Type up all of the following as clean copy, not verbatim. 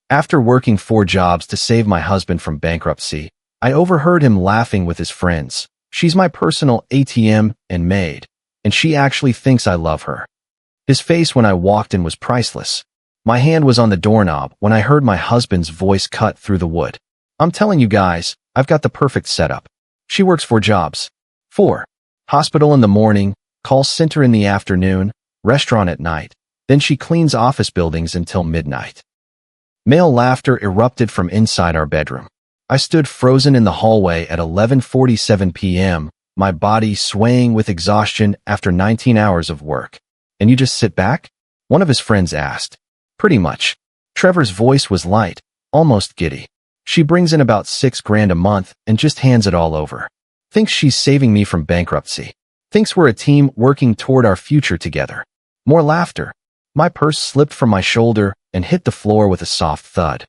After working 4 jobs to save my husband from bankruptcy, I overheard him laughing with his friends. She's my personal ATM and maid, and she actually thinks I love her. His face when I walked in was priceless. My hand was on the doorknob when I heard my husband's voice cut through the wood. I'm telling you guys, I've got the perfect setup. She works 4 jobs. 4. Hospital in the morning, call center in the afternoon, restaurant at night. Then she cleans office buildings until midnight. Male laughter erupted from inside our bedroom. I stood frozen in the hallway at 11:47 p.m., my body swaying with exhaustion after 19 hours of work. And you just sit back? One of his friends asked. Pretty much. Trevor's voice was light, almost giddy. She brings in about $6 grand a month and just hands it all over. Thinks she's saving me from bankruptcy. Thinks we're a team working toward our future together. More laughter. My purse slipped from my shoulder and hit the floor with a soft thud.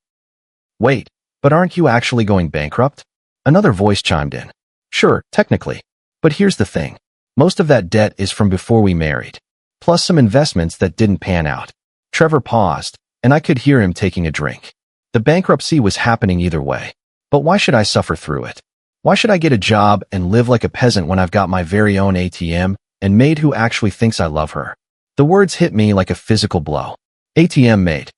Wait, but aren't you actually going bankrupt? Another voice chimed in. Sure, technically. But here's the thing. Most of that debt is from before we married. Plus some investments that didn't pan out. Trevor paused, and I could hear him taking a drink. The bankruptcy was happening either way. But why should I suffer through it? Why should I get a job and live like a peasant when I've got my very own ATM and maid who actually thinks I love her? The words hit me like a physical blow. ATM maid.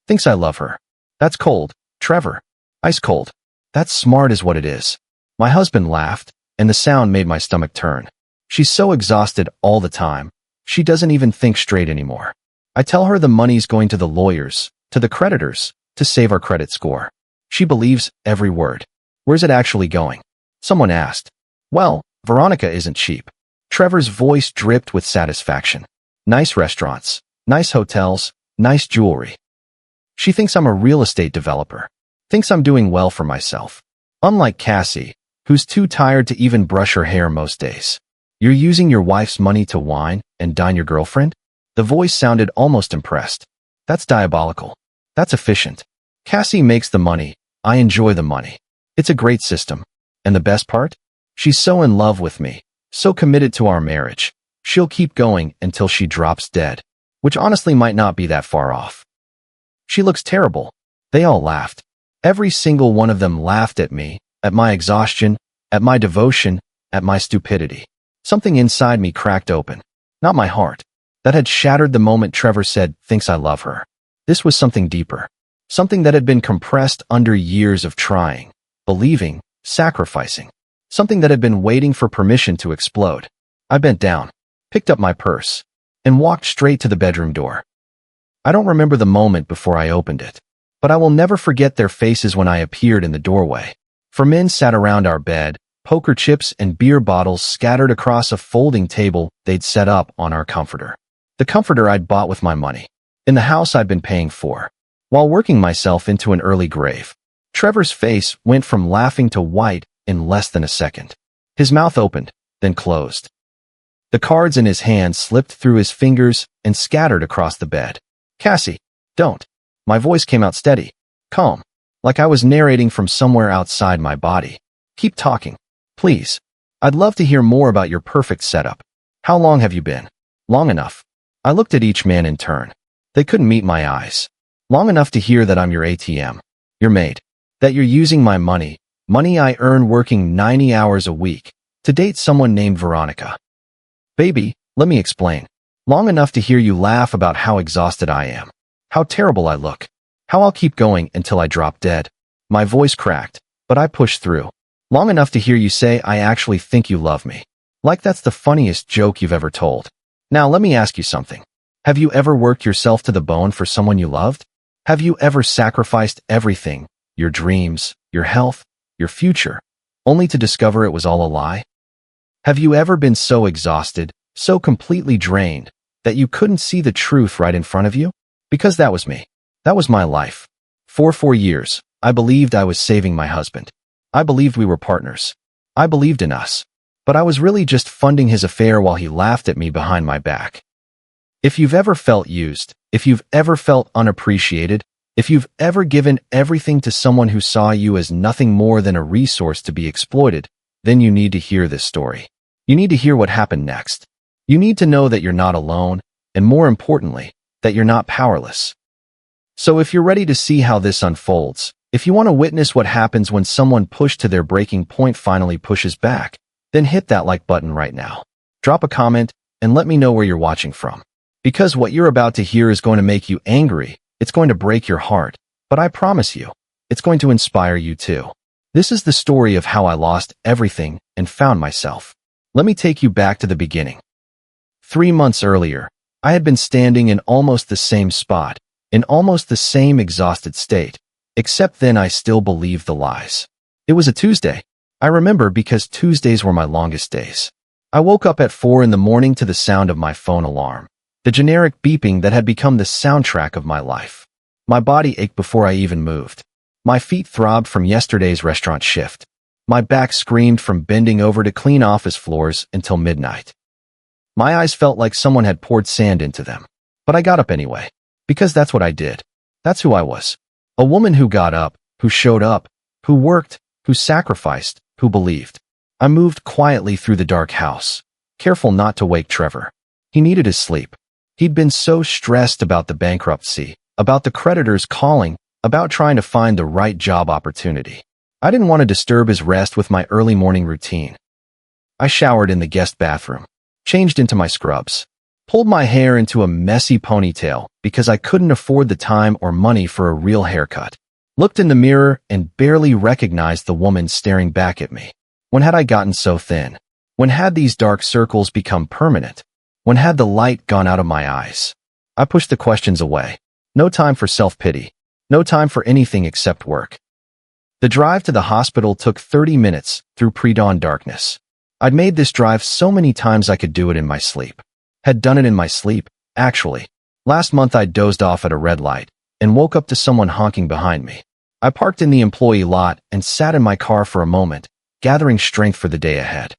Thinks I love her. That's cold, Trevor. Ice cold. That's smart is what it is. My husband laughed, and the sound made my stomach turn. She's so exhausted all the time. She doesn't even think straight anymore. I tell her the money's going to the lawyers, to the creditors, to save our credit score. She believes every word. Where's it actually going? Someone asked. Well, Veronica isn't cheap. Trevor's voice dripped with satisfaction. Nice restaurants, nice hotels, nice jewelry. She thinks I'm a real estate developer. Thinks I'm doing well for myself. Unlike Cassie, who's too tired to even brush her hair most days. You're using your wife's money to wine and dine your girlfriend? The voice sounded almost impressed. That's diabolical. That's efficient. Cassie makes the money. I enjoy the money. It's a great system. And the best part? She's so in love with me, so committed to our marriage. She'll keep going until she drops dead, which honestly might not be that far off. She looks terrible. They all laughed. Every single one of them laughed at me, at my exhaustion, at my devotion, at my stupidity. Something inside me cracked open. Not my heart. That had shattered the moment Trevor said, thinks I love her. This was something deeper. Something that had been compressed under years of trying, believing, sacrificing. Something that had been waiting for permission to explode. I bent down, picked up my purse, and walked straight to the bedroom door. I don't remember the moment before I opened it, but I will never forget their faces when I appeared in the doorway. 4 men sat around our bed, poker chips and beer bottles scattered across a folding table they'd set up on our comforter. The comforter I'd bought with my money, in the house I'd been paying for, while working myself into an early grave. Trevor's face went from laughing to white in less than a second. His mouth opened, then closed. The cards in his hand slipped through his fingers and scattered across the bed. Cassie, don't. My voice came out steady, calm, like I was narrating from somewhere outside my body. Keep talking, please. I'd love to hear more about your perfect setup. How long have you been? Long enough. I looked at each man in turn. They couldn't meet my eyes. Long enough to hear that I'm your ATM, your maid, that you're using my money I earn working 90 hours a week, to date someone named Veronica. Baby, let me explain. Long enough to hear you laugh about how exhausted I am, how terrible I look, how I'll keep going until I drop dead. My voice cracked, but I pushed through. Long enough to hear you say I actually think you love me. Like that's the funniest joke you've ever told. Now let me ask you something. Have you ever worked yourself to the bone for someone you loved? Have you ever sacrificed everything, your dreams, your health, your future, only to discover it was all a lie? Have you ever been so exhausted, so completely drained, that you couldn't see the truth right in front of you? Because that was me. That was my life. For 4 years, I believed I was saving my husband. I believed we were partners. I believed in us. But I was really just funding his affair while he laughed at me behind my back. If you've ever felt used, if you've ever felt unappreciated, if you've ever given everything to someone who saw you as nothing more than a resource to be exploited, then you need to hear this story. You need to hear what happened next. You need to know that you're not alone, and more importantly, that you're not powerless. So if you're ready to see how this unfolds, if you want to witness what happens when someone pushed to their breaking point finally pushes back, then hit that like button right now. Drop a comment and let me know where you're watching from. Because what you're about to hear is going to make you angry, it's going to break your heart, but I promise you, it's going to inspire you too. This is the story of how I lost everything and found myself. Let me take you back to the beginning. 3 months earlier, I had been standing in almost the same spot, in almost the same exhausted state, except then I still believed the lies. It was a Tuesday. I remember because Tuesdays were my longest days. I woke up at 4 in the morning to the sound of my phone alarm, the generic beeping that had become the soundtrack of my life. My body ached before I even moved. My feet throbbed from yesterday's restaurant shift. My back screamed from bending over to clean office floors until midnight. My eyes felt like someone had poured sand into them. But I got up anyway, because that's what I did. That's who I was. A woman who got up, who showed up, who worked, who sacrificed, who believed. I moved quietly through the dark house, careful not to wake Trevor. He needed his sleep. He'd been so stressed about the bankruptcy, about the creditors calling, about trying to find the right job opportunity. I didn't want to disturb his rest with my early morning routine. I showered in the guest bathroom, changed into my scrubs, pulled my hair into a messy ponytail because I couldn't afford the time or money for a real haircut, looked in the mirror and barely recognized the woman staring back at me. When had I gotten so thin? When had these dark circles become permanent? When had the light gone out of my eyes? I pushed the questions away. No time for self-pity. No time for anything except work. The drive to the hospital took 30 minutes through pre-dawn darkness. I'd made this drive so many times I could do it in my sleep. Had done it in my sleep, actually. Last month I dozed off at a red light and woke up to someone honking behind me. I parked in the employee lot and sat in my car for a moment, gathering strength for the day ahead.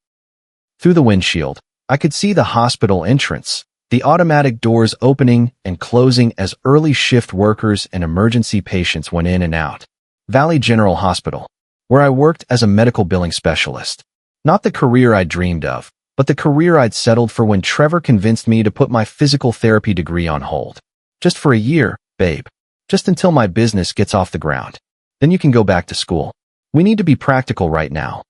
Through the windshield, I could see the hospital entrance, the automatic doors opening and closing as early shift workers and emergency patients went in and out. Valley General Hospital, where I worked as a medical billing specialist. Not the career I dreamed of, but the career I'd settled for when Trevor convinced me to put my physical therapy degree on hold. Just for a year, babe. Just until my business gets off the ground. Then you can go back to school. We need to be practical right now.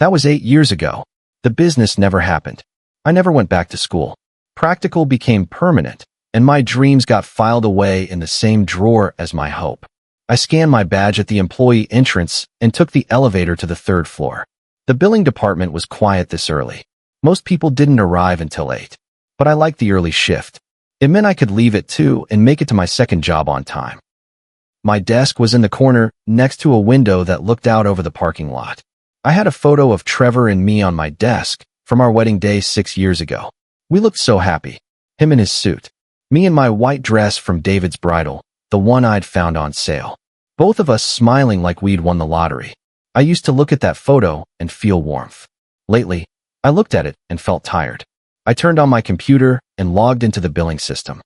That was 8 years ago. The business never happened. I never went back to school. Practical became permanent, and my dreams got filed away in the same drawer as my hope. I scanned my badge at the employee entrance and took the elevator to the 3rd floor. The billing department was quiet this early. Most people didn't arrive until 8. But I liked the early shift. It meant I could leave at 2 and make it to my second job on time. My desk was in the corner next to a window that looked out over the parking lot. I had a photo of Trevor and me on my desk from our wedding day 6 years ago. We looked so happy. Him in his suit. Me in my white dress from David's bridal, the one I'd found on sale. Both of us smiling like we'd won the lottery. I used to look at that photo and feel warmth. Lately, I looked at it and felt tired. I turned on my computer and logged into the billing system.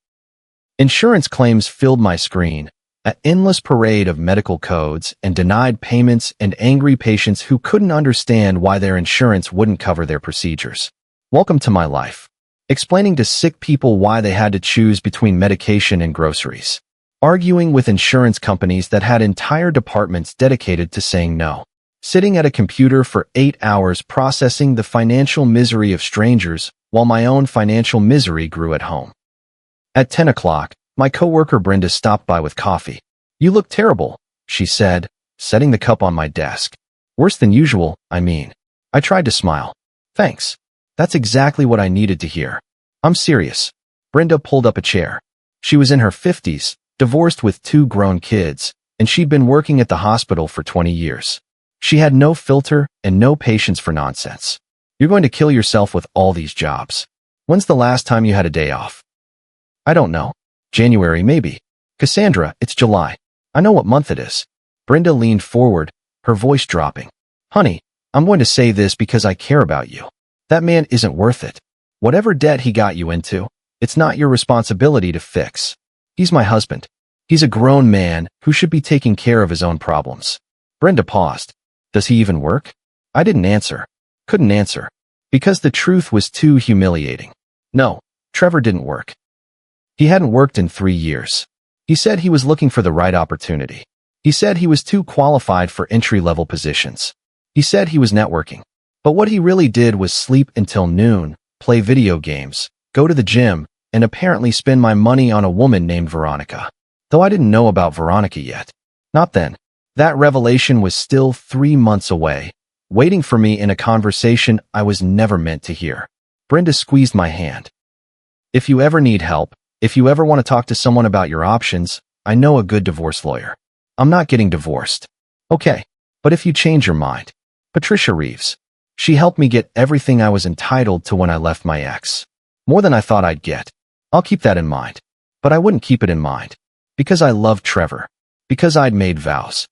Insurance claims filled my screen, an endless parade of medical codes and denied payments and angry patients who couldn't understand why their insurance wouldn't cover their procedures. Welcome to my life. Explaining to sick people why they had to choose between medication and groceries. Arguing with insurance companies that had entire departments dedicated to saying no. Sitting at a computer for 8 hours processing the financial misery of strangers while my own financial misery grew at home. At 10 o'clock, my coworker Brenda stopped by with coffee. "You look terrible," she said, setting the cup on my desk. "Worse than usual, I mean." I tried to smile. "Thanks. That's exactly what I needed to hear. I'm serious." Brenda pulled up a chair. She was in her 50s, divorced with 2 grown kids, and she'd been working at the hospital for 20 years. She had no filter and no patience for nonsense. "You're going to kill yourself with all these jobs. When's the last time you had a day off?" "I don't know. January, maybe." "Cassandra, it's July. I know what month it is." Brenda leaned forward, her voice dropping. "Honey, I'm going to say this because I care about you. That man isn't worth it. Whatever debt he got you into, it's not your responsibility to fix. He's my husband. He's a grown man who should be taking care of his own problems." Brenda paused. "Does he even work?" I didn't answer. Couldn't answer. Because the truth was too humiliating. No, Trevor didn't work. He hadn't worked in 3 years. He said he was looking for the right opportunity. He said he was too qualified for entry-level positions. He said he was networking. But what he really did was sleep until noon, play video games, go to the gym, and apparently spend my money on a woman named Veronica. Though I didn't know about Veronica yet. Not then. That revelation was still 3 months away, waiting for me in a conversation I was never meant to hear. Brenda squeezed my hand. If you ever need help, if you ever want to talk to someone about your options, I know a good divorce lawyer. I'm not getting divorced. Okay, but if you change your mind. Patricia Reeves. She helped me get everything I was entitled to when I left my ex. More than I thought I'd get. I'll keep that in mind. But I wouldn't keep it in mind. Because I loved Trevor. Because I'd made vows.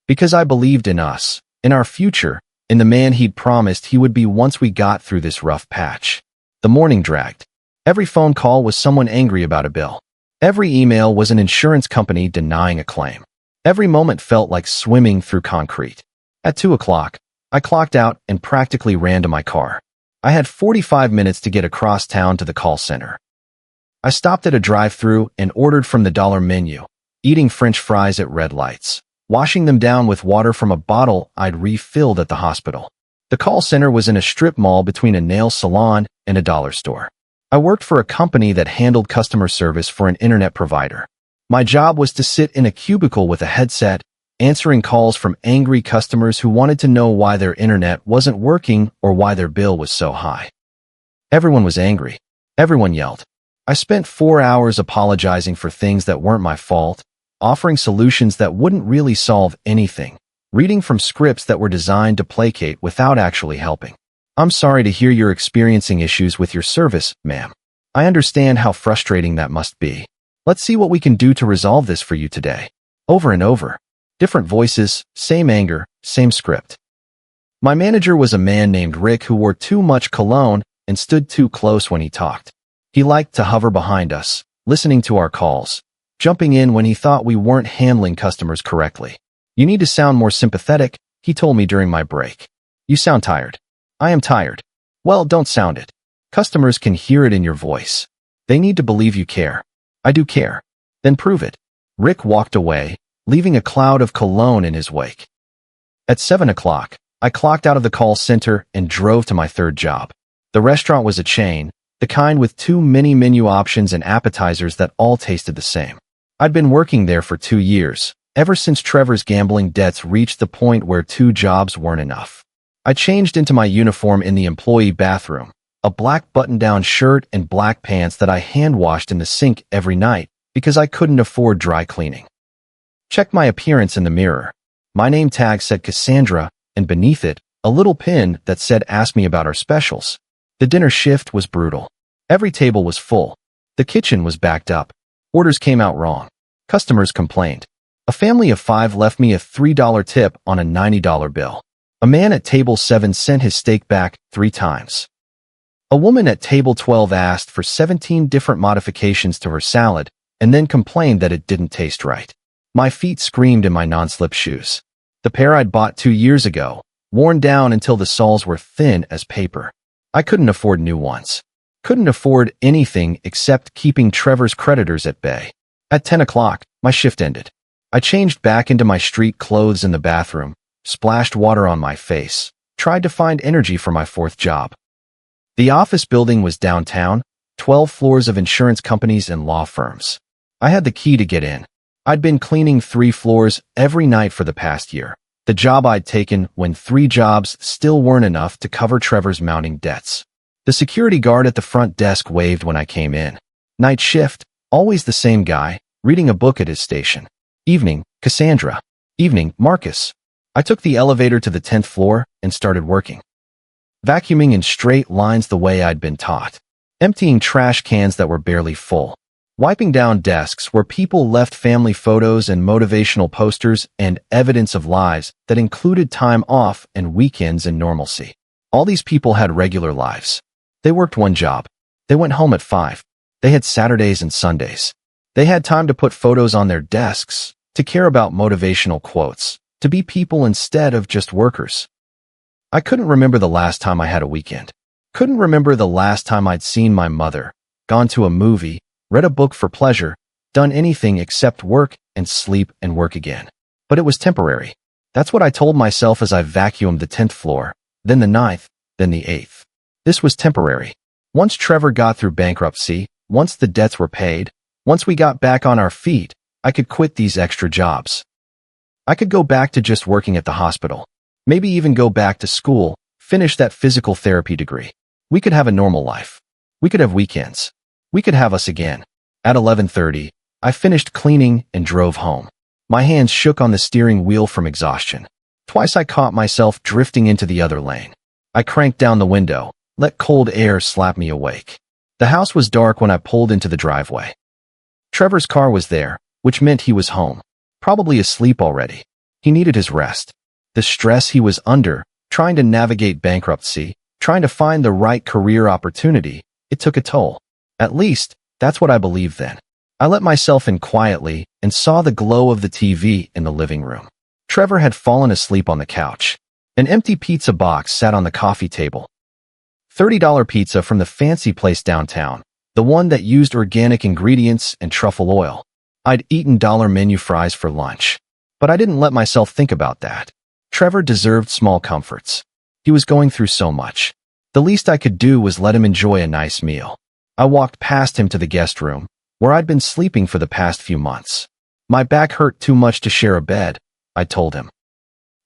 Because I believed in us, in our future, in the man he'd promised he would be once we got through this rough patch. The morning dragged. Every phone call was someone angry about a bill. Every email was an insurance company denying a claim. Every moment felt like swimming through concrete. At 2 o'clock, I clocked out and practically ran to my car. I had 45 minutes to get across town to the call center. I stopped at a drive-thru and ordered from the dollar menu, eating French fries at red lights, washing them down with water from a bottle I'd refilled at the hospital. The call center was in a strip mall between a nail salon and a dollar store. I worked for a company that handled customer service for an internet provider. My job was to sit in a cubicle with a headset, answering calls from angry customers who wanted to know why their internet wasn't working or why their bill was so high. Everyone was angry. Everyone yelled. I spent 4 hours apologizing for things that weren't my fault, offering solutions that wouldn't really solve anything, reading from scripts that were designed to placate without actually helping. I'm sorry to hear you're experiencing issues with your service, ma'am. I understand how frustrating that must be. Let's see what we can do to resolve this for you today. Over and over. Different voices, same anger, same script. My manager was a man named Rick who wore too much cologne and stood too close when he talked. He liked to hover behind us, listening to our calls, jumping in when he thought we weren't handling customers correctly. You need to sound more sympathetic, he told me during my break. You sound tired. I am tired. Well, don't sound it. Customers can hear it in your voice. They need to believe you care. I do care. Then prove it. Rick walked away, leaving a cloud of cologne in his wake. At 7 o'clock, I clocked out of the call center and drove to my third job. The restaurant was a chain, the kind with too many menu options and appetizers that all tasted the same. I'd been working there for 2 years, ever since Trevor's gambling debts reached the point where 2 jobs weren't enough. I changed into my uniform in the employee bathroom, a black button-down shirt and black pants that I hand-washed in the sink every night because I couldn't afford dry cleaning. Checked my appearance in the mirror. My name tag said Cassandra, and beneath it, a little pin that said ask me about our specials. The dinner shift was brutal. Every table was full. The kitchen was backed up. Orders came out wrong. Customers complained. A family of 5 left me a $3 tip on a $90 bill. A man at table 7 sent his steak back 3 times. A woman at table 12 asked for 17 different modifications to her salad and then complained that it didn't taste right. My feet screamed in my non-slip shoes. The pair I'd bought 2 years ago, worn down until the soles were thin as paper. I couldn't afford new ones. Couldn't afford anything except keeping Trevor's creditors at bay. At 10 o'clock, my shift ended. I changed back into my street clothes in the bathroom, splashed water on my face, tried to find energy for my 4th job. The office building was downtown, 12 floors of insurance companies and law firms. I had the key to get in. I'd been cleaning 3 floors every night for the past year, the job I'd taken when 3 jobs still weren't enough to cover Trevor's mounting debts. The security guard at the front desk waved when I came in. Night shift, always the same guy, reading a book at his station. Evening, Cassandra. Evening, Marcus. I took the elevator to the 10th floor and started working. Vacuuming in straight lines the way I'd been taught. Emptying trash cans that were barely full. Wiping down desks where people left family photos and motivational posters and evidence of lives that included time off and weekends and normalcy. All these people had regular lives. They worked one job. They went home at 5. They had Saturdays and Sundays. They had time to put photos on their desks, to care about motivational quotes, to be people instead of just workers. I couldn't remember the last time I had a weekend. Couldn't remember the last time I'd seen my mother, gone to a movie, read a book for pleasure, done anything except work and sleep and work again. But it was temporary. That's what I told myself as I vacuumed the 10th floor, then the 9th, then the 8th. This was temporary. Once Trevor got through bankruptcy, once the debts were paid, once we got back on our feet, I could quit these extra jobs. I could go back to just working at the hospital. Maybe even go back to school, finish that physical therapy degree. We could have a normal life. We could have weekends. We could have us again. At 11:30, I finished cleaning and drove home. My hands shook on the steering wheel from exhaustion. Twice I caught myself drifting into the other lane. I cranked down the window, let cold air slap me awake. The house was dark when I pulled into the driveway. Trevor's car was there, which meant he was home. Probably asleep already. He needed his rest. The stress he was under, trying to navigate bankruptcy, trying to find the right career opportunity, it took a toll. At least, that's what I believed then. I let myself in quietly and saw the glow of the TV in the living room. Trevor had fallen asleep on the couch. An empty pizza box sat on the coffee table. $30 pizza from the fancy place downtown, the one that used organic ingredients and truffle oil. I'd eaten dollar menu fries for lunch. But I didn't let myself think about that. Trevor deserved small comforts. He was going through so much. The least I could do was let him enjoy a nice meal. I walked past him to the guest room, where I'd been sleeping for the past few months. My back hurt too much to share a bed, I told him.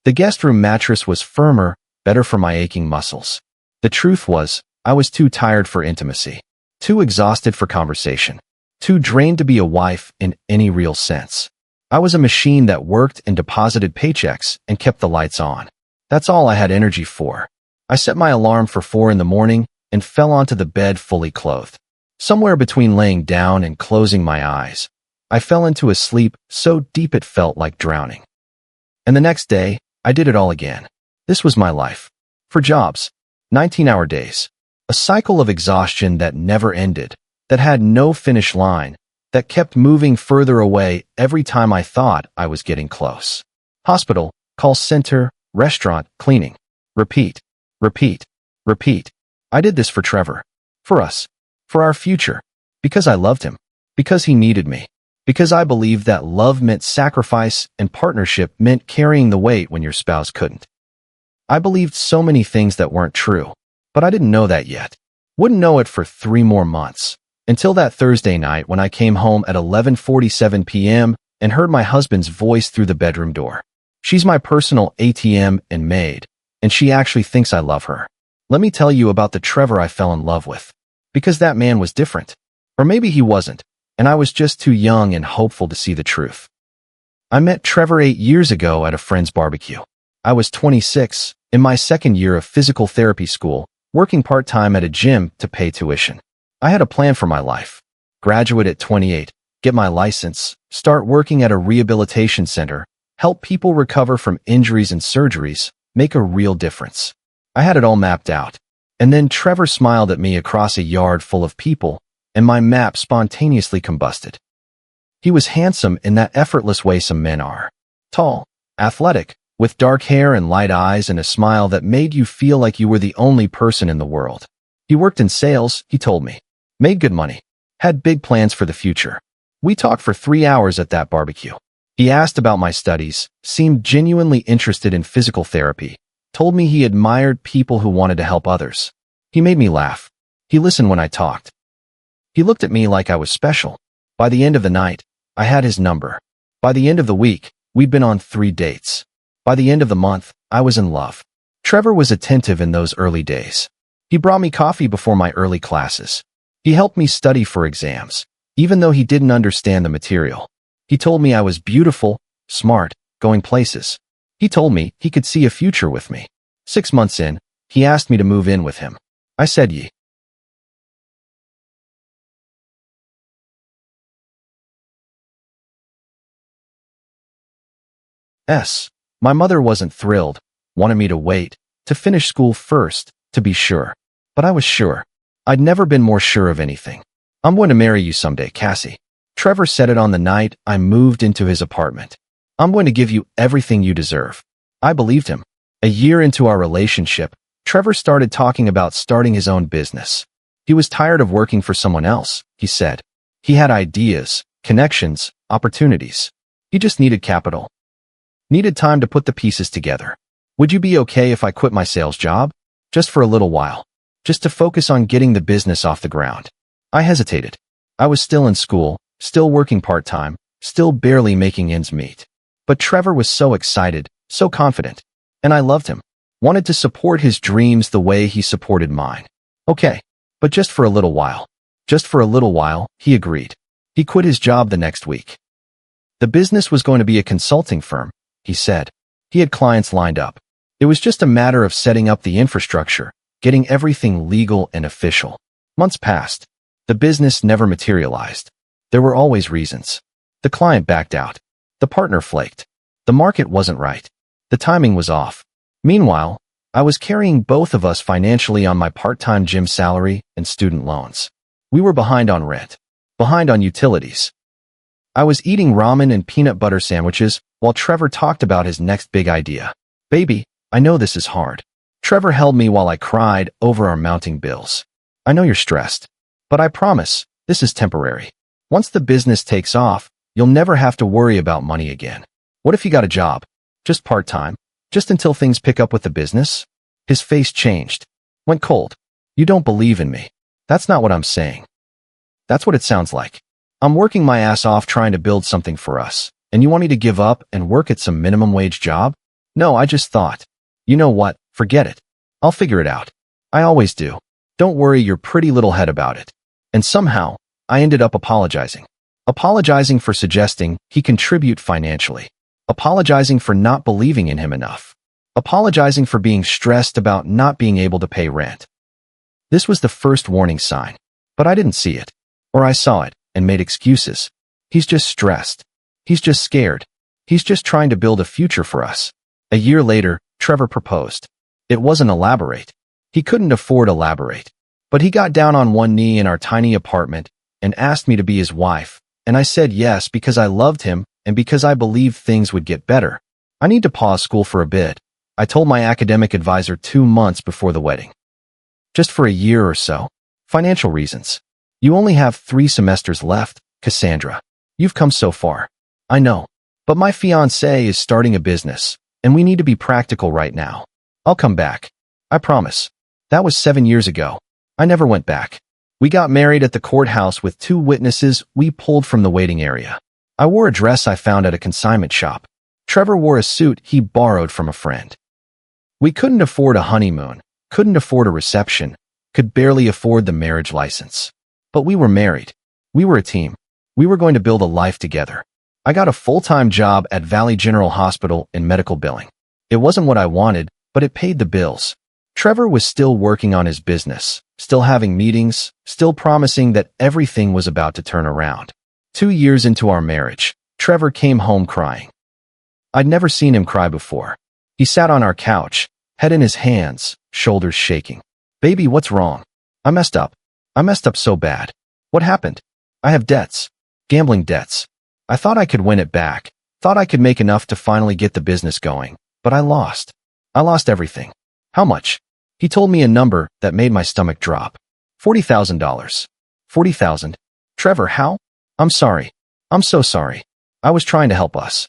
The guest room mattress was firmer, better for my aching muscles. The truth was, I was too tired for intimacy, too exhausted for conversation, too drained to be a wife in any real sense. I was a machine that worked and deposited paychecks and kept the lights on. That's all I had energy for. I set my alarm for 4 in the morning and fell onto the bed fully clothed. Somewhere between laying down and closing my eyes, I fell into a sleep so deep it felt like drowning. And the next day, I did it all again. This was my life. For jobs, 19-hour days. A cycle of exhaustion that never ended, that had no finish line, that kept moving further away every time I thought I was getting close. Hospital, call center, restaurant, cleaning. Repeat, repeat, repeat. I did this for Trevor. For us. For our future. Because I loved him. Because he needed me. Because I believed that love meant sacrifice and partnership meant carrying the weight when your spouse couldn't. I believed so many things that weren't true, but I didn't know that yet. Wouldn't know it for 3 more months. Until that Thursday night when I came home at 11:47 p.m. and heard my husband's voice through the bedroom door. She's my personal ATM and maid, and she actually thinks I love her. Let me tell you about the Trevor I fell in love with. Because that man was different. Or maybe he wasn't, and I was just too young and hopeful to see the truth. I met Trevor 8 years ago at a friend's barbecue. I was 26, in my second year of physical therapy school, working part-time at a gym to pay tuition. I had a plan for my life. Graduate at 28, get my license, start working at a rehabilitation center, help people recover from injuries and surgeries, make a real difference. I had it all mapped out. And then Trevor smiled at me across a yard full of people, and my map spontaneously combusted. He was handsome in that effortless way some men are. Tall, athletic, with dark hair and light eyes and a smile that made you feel like you were the only person in the world. He worked in sales, he told me. Made good money. Had big plans for the future. We talked for 3 hours at that barbecue. He asked about my studies, seemed genuinely interested in physical therapy, told me he admired people who wanted to help others. He made me laugh. He listened when I talked. He looked at me like I was special. By the end of the night, I had his number. By the end of the week, we'd been on 3 dates. By the end of the month, I was in love. Trevor was attentive in those early days. He brought me coffee before my early classes. He helped me study for exams, even though he didn't understand the material. He told me I was beautiful, smart, going places. He told me he could see a future with me. 6 months in, he asked me to move in with him. I said yes. My mother wasn't thrilled, wanted me to wait, to finish school first, to be sure. But I was sure. I'd never been more sure of anything. I'm going to marry you someday, Cassie. Trevor said it on the night I moved into his apartment. I'm going to give you everything you deserve. I believed him. A year into our relationship, Trevor started talking about starting his own business. He was tired of working for someone else, he said. He had ideas, connections, opportunities. He just needed capital. Needed time to put the pieces together. Would you be okay if I quit my sales job? Just for a little while. Just to focus on getting the business off the ground. I hesitated. I was still in school, still working part-time, still barely making ends meet. But Trevor was so excited, so confident. And I loved him. Wanted to support his dreams the way he supported mine. Okay. But just for a little while. Just for a little while, he agreed. He quit his job the next week. The business was going to be a consulting firm, he said. He had clients lined up. It was just a matter of setting up the infrastructure, getting everything legal and official. Months passed. The business never materialized. There were always reasons. The client backed out. The partner flaked. The market wasn't right. The timing was off. Meanwhile, I was carrying both of us financially on my part-time gym salary and student loans. We were behind on rent. Behind on utilities. I was eating ramen and peanut butter sandwiches while Trevor talked about his next big idea. Baby, I know this is hard. Trevor held me while I cried over our mounting bills. I know you're stressed. But I promise, this is temporary. Once the business takes off, you'll never have to worry about money again. What if you got a job? Just part-time? Just until things pick up with the business? His face changed. Went cold. You don't believe in me. That's not what I'm saying. That's what it sounds like. I'm working my ass off trying to build something for us, and you want me to give up and work at some minimum wage job? No, I just thought. You know what? Forget it. I'll figure it out. I always do. Don't worry your pretty little head about it. And somehow, I ended up apologizing. Apologizing for suggesting he contribute financially. Apologizing for not believing in him enough. Apologizing for being stressed about not being able to pay rent. This was the first warning sign. But I didn't see it. Or I saw it and made excuses. He's just stressed. He's just scared. He's just trying to build a future for us. A year later, Trevor proposed. It wasn't elaborate. He couldn't afford elaborate. But he got down on one knee in our tiny apartment and asked me to be his wife, and I said yes because I loved him and because I believed things would get better. I need to pause school for a bit. I told my academic advisor 2 months before the wedding. Just for a year or so. Financial reasons. You only have 3 semesters left, Cassandra. You've come so far. I know. But my fiancé is starting a business, and we need to be practical right now. I'll come back. I promise. That was 7 years ago. I never went back. We got married at the courthouse with 2 witnesses we pulled from the waiting area. I wore a dress I found at a consignment shop. Trevor wore a suit he borrowed from a friend. We couldn't afford a honeymoon, couldn't afford a reception, could barely afford the marriage license. But we were married. We were a team. We were going to build a life together. I got a full-time job at Valley General Hospital in medical billing. It wasn't what I wanted, but it paid the bills. Trevor was still working on his business, still having meetings, still promising that everything was about to turn around. 2 years into our marriage, Trevor came home crying. I'd never seen him cry before. He sat on our couch, head in his hands, shoulders shaking. Baby, what's wrong? I messed up. I messed up so bad. What happened? I have debts. Gambling debts. I thought I could win it back. Thought I could make enough to finally get the business going. But I lost. I lost everything. How much? He told me a number that made my stomach drop. $40,000. 40,000. Trevor, how? I'm sorry. I'm so sorry. I was trying to help us.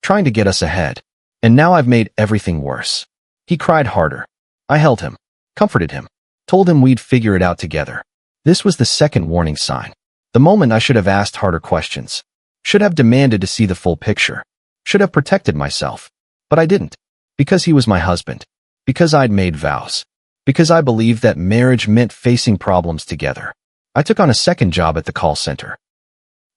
Trying to get us ahead. And now I've made everything worse. He cried harder. I held him. Comforted him. Told him we'd figure it out together. This was the second warning sign. The moment I should have asked harder questions. Should have demanded to see the full picture. Should have protected myself. But I didn't. Because he was my husband. Because I'd made vows. Because I believed that marriage meant facing problems together. I took on a second job at the call center.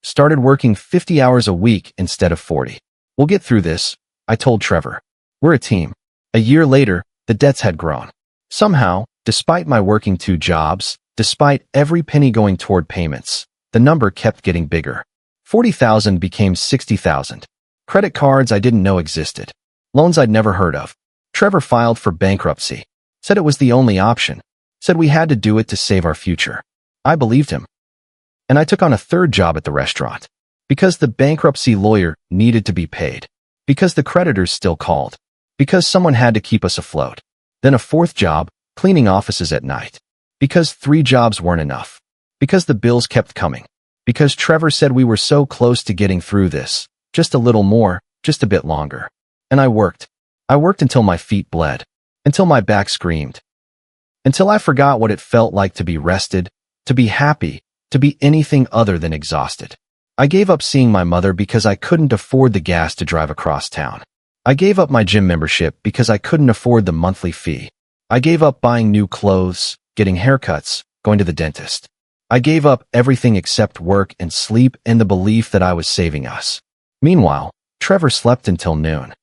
Started working 50 hours a week instead of 40. We'll get through this, I told Trevor. We're a team. A year later, the debts had grown. Somehow, despite my working 2 jobs, despite every penny going toward payments, the number kept getting bigger. 40,000 became 60,000. Credit cards I didn't know existed. Loans I'd never heard of. Trevor filed for bankruptcy. Said it was the only option. Said we had to do it to save our future. I believed him. And I took on a 3rd job at the restaurant. Because the bankruptcy lawyer needed to be paid. Because the creditors still called. Because someone had to keep us afloat. Then a 4th job, cleaning offices at night. Because 3 jobs weren't enough. Because the bills kept coming. Because Trevor said we were so close to getting through this. Just a little more, just a bit longer. And I worked. I worked until my feet bled. Until my back screamed. Until I forgot what it felt like to be rested, to be happy, to be anything other than exhausted. I gave up seeing my mother because I couldn't afford the gas to drive across town. I gave up my gym membership because I couldn't afford the monthly fee. I gave up buying new clothes, getting haircuts, going to the dentist. I gave up everything except work and sleep and the belief that I was saving us. Meanwhile, Trevor slept until noon.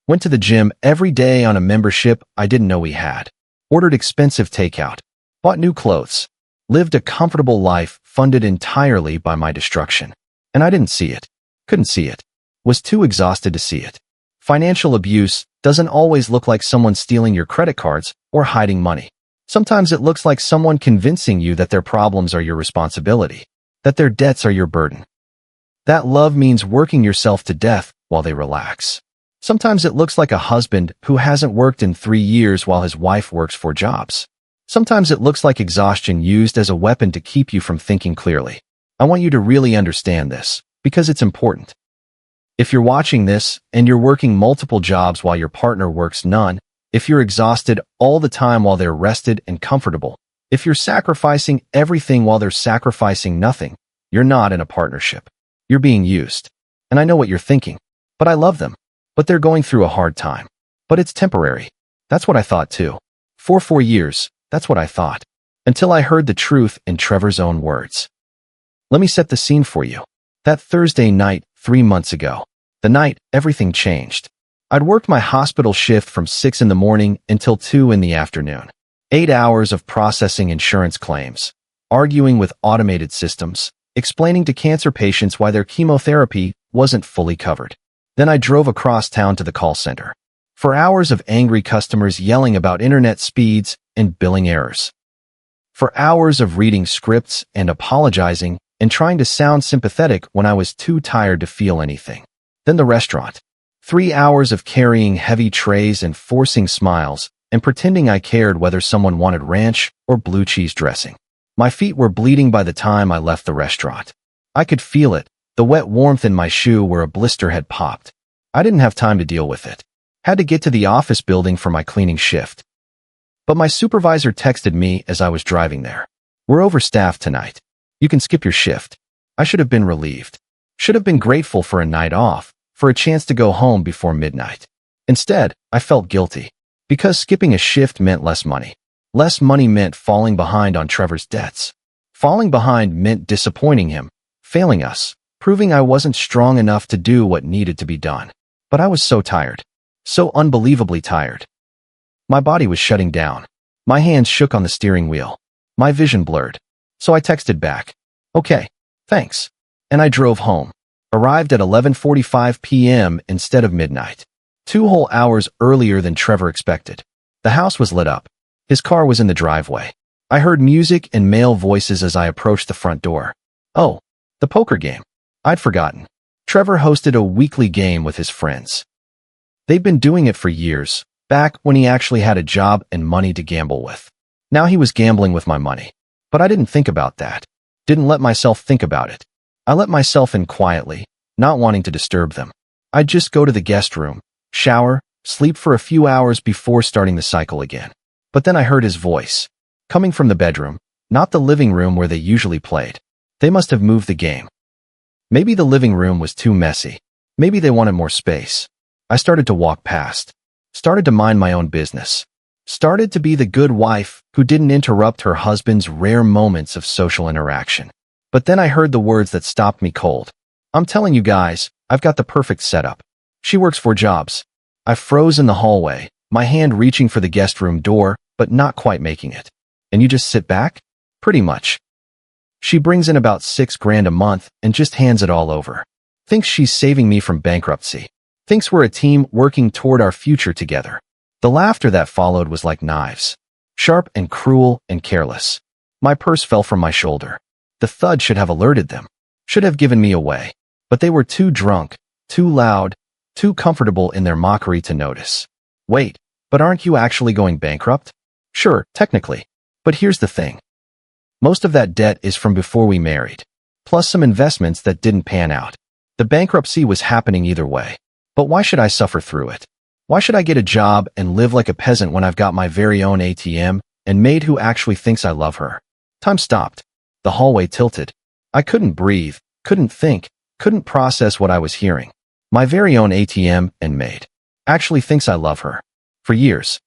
Went to the gym every day on a membership I didn't know he had. Ordered expensive takeout. Bought new clothes. Lived a comfortable life funded entirely by my destruction. And I didn't see it. Couldn't see it. Was too exhausted to see it. Financial abuse doesn't always look like someone stealing your credit cards or hiding money. Sometimes it looks like someone convincing you that their problems are your responsibility, that their debts are your burden. That love means working yourself to death while they relax. Sometimes it looks like a husband who hasn't worked in 3 years while his wife works 4 jobs. Sometimes it looks like exhaustion used as a weapon to keep you from thinking clearly. I want you to really understand this, because it's important. If you're watching this and you're working multiple jobs while your partner works none, if you're exhausted all the time while they're rested and comfortable, if you're sacrificing everything while they're sacrificing nothing, you're not in a partnership. You're being used. And I know what you're thinking. But I love them. But they're going through a hard time. But it's temporary. That's what I thought too. For 4 years, that's what I thought. Until I heard the truth in Trevor's own words. Let me set the scene for you. That Thursday night, 3 months ago. The night everything changed. I'd worked my hospital shift from 6 in the morning until 2 in the afternoon. 8 hours of processing insurance claims, arguing with automated systems, explaining to cancer patients why their chemotherapy wasn't fully covered. Then I drove across town to the call center. For hours of angry customers yelling about internet speeds and billing errors. For hours of reading scripts and apologizing and trying to sound sympathetic when I was too tired to feel anything. Then the restaurant. 3 hours of carrying heavy trays and forcing smiles and pretending I cared whether someone wanted ranch or blue cheese dressing. My feet were bleeding by the time I left the restaurant. I could feel it, the wet warmth in my shoe where a blister had popped. I didn't have time to deal with it. Had to get to the office building for my cleaning shift. But my supervisor texted me as I was driving there. We're overstaffed tonight. You can skip your shift. I should have been relieved. Should have been grateful for a night off, for a chance to go home before midnight. Instead, I felt guilty. Because skipping a shift meant less money. Less money meant falling behind on Trevor's debts. Falling behind meant disappointing him, failing us, proving I wasn't strong enough to do what needed to be done. But I was so tired. So unbelievably tired. My body was shutting down. My hands shook on the steering wheel. My vision blurred. So I texted back. Okay, thanks. And I drove home. Arrived at 11:45 p.m. instead of midnight. 2 whole hours earlier than Trevor expected. The house was lit up. His car was in the driveway. I heard music and male voices as I approached the front door. Oh, the poker game. I'd forgotten. Trevor hosted a weekly game with his friends. They'd been doing it for years, back when he actually had a job and money to gamble with. Now he was gambling with my money. But I didn't think about that. Didn't let myself think about it. I let myself in quietly, not wanting to disturb them. I'd just go to the guest room, shower, sleep for a few hours before starting the cycle again. But then I heard his voice, coming from the bedroom, not the living room where they usually played. They must have moved the game. Maybe the living room was too messy. Maybe they wanted more space. I started to walk past. Started to mind my own business. Started to be the good wife who didn't interrupt her husband's rare moments of social interaction. But then I heard the words that stopped me cold. I'm telling you guys, I've got the perfect setup. She works 4 jobs. I froze in the hallway, my hand reaching for the guest room door, but not quite making it. And you just sit back? Pretty much. She brings in about $6,000 a month and just hands it all over. Thinks she's saving me from bankruptcy. Thinks we're a team working toward our future together. The laughter that followed was like knives. Sharp and cruel and careless. My purse fell from my shoulder. The thud should have alerted them. Should have given me away. But they were too drunk, too loud, too comfortable in their mockery to notice. Wait, but aren't you actually going bankrupt? Sure, technically. But here's the thing. Most of that debt is from before we married. plus some investments that didn't pan out. The bankruptcy was happening either way. But why should I suffer through it? Why should I get a job and live like a peasant when I've got my very own ATM and maid who actually thinks I love her? Time stopped. The hallway tilted. I couldn't breathe, couldn't think, couldn't process what I was hearing. My very own ATM and maid actually thinks I love her. For years.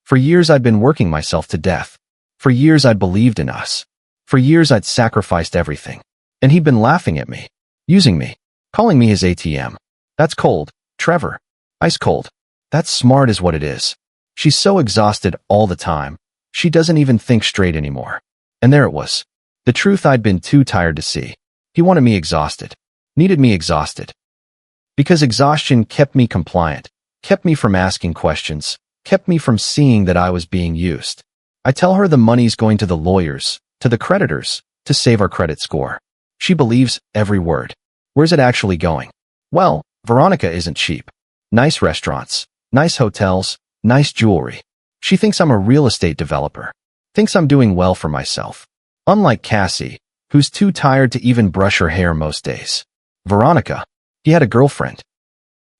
For years I'd been working myself to death. For years I'd believed in us. For years I'd sacrificed everything. And he'd been laughing at me, using me, calling me his ATM. That's cold, Trevor. Ice cold. That's smart is what it is. She's so exhausted all the time. She doesn't even think straight anymore. And there it was. The truth I'd been too tired to see. He wanted me exhausted. Needed me exhausted. Because exhaustion kept me compliant, kept me from asking questions, kept me from seeing that I was being used. I tell her the money's going to the lawyers, to the creditors, to save our credit score. She believes every word. Where's it actually going? Well, Veronica isn't cheap. Nice restaurants, nice hotels, nice jewelry. She thinks I'm a real estate developer. Thinks I'm doing well for myself. Unlike Cassie, who's too tired to even brush her hair most days. Veronica, he had a girlfriend.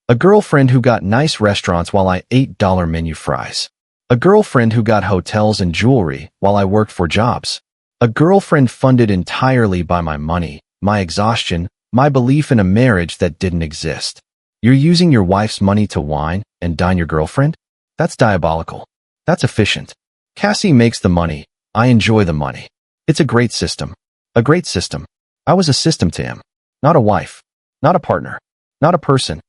A girlfriend who got nice restaurants while I ate dollar menu fries. A girlfriend who got hotels and jewelry while I worked for jobs. A girlfriend funded entirely by my money, my exhaustion, my belief in a marriage that didn't exist. You're using your wife's money to wine and dine your girlfriend? That's diabolical. That's efficient. Cassie makes the money. I enjoy the money. It's a great system. A great system. I was a system to him. Not a wife. Not a partner. Not a person.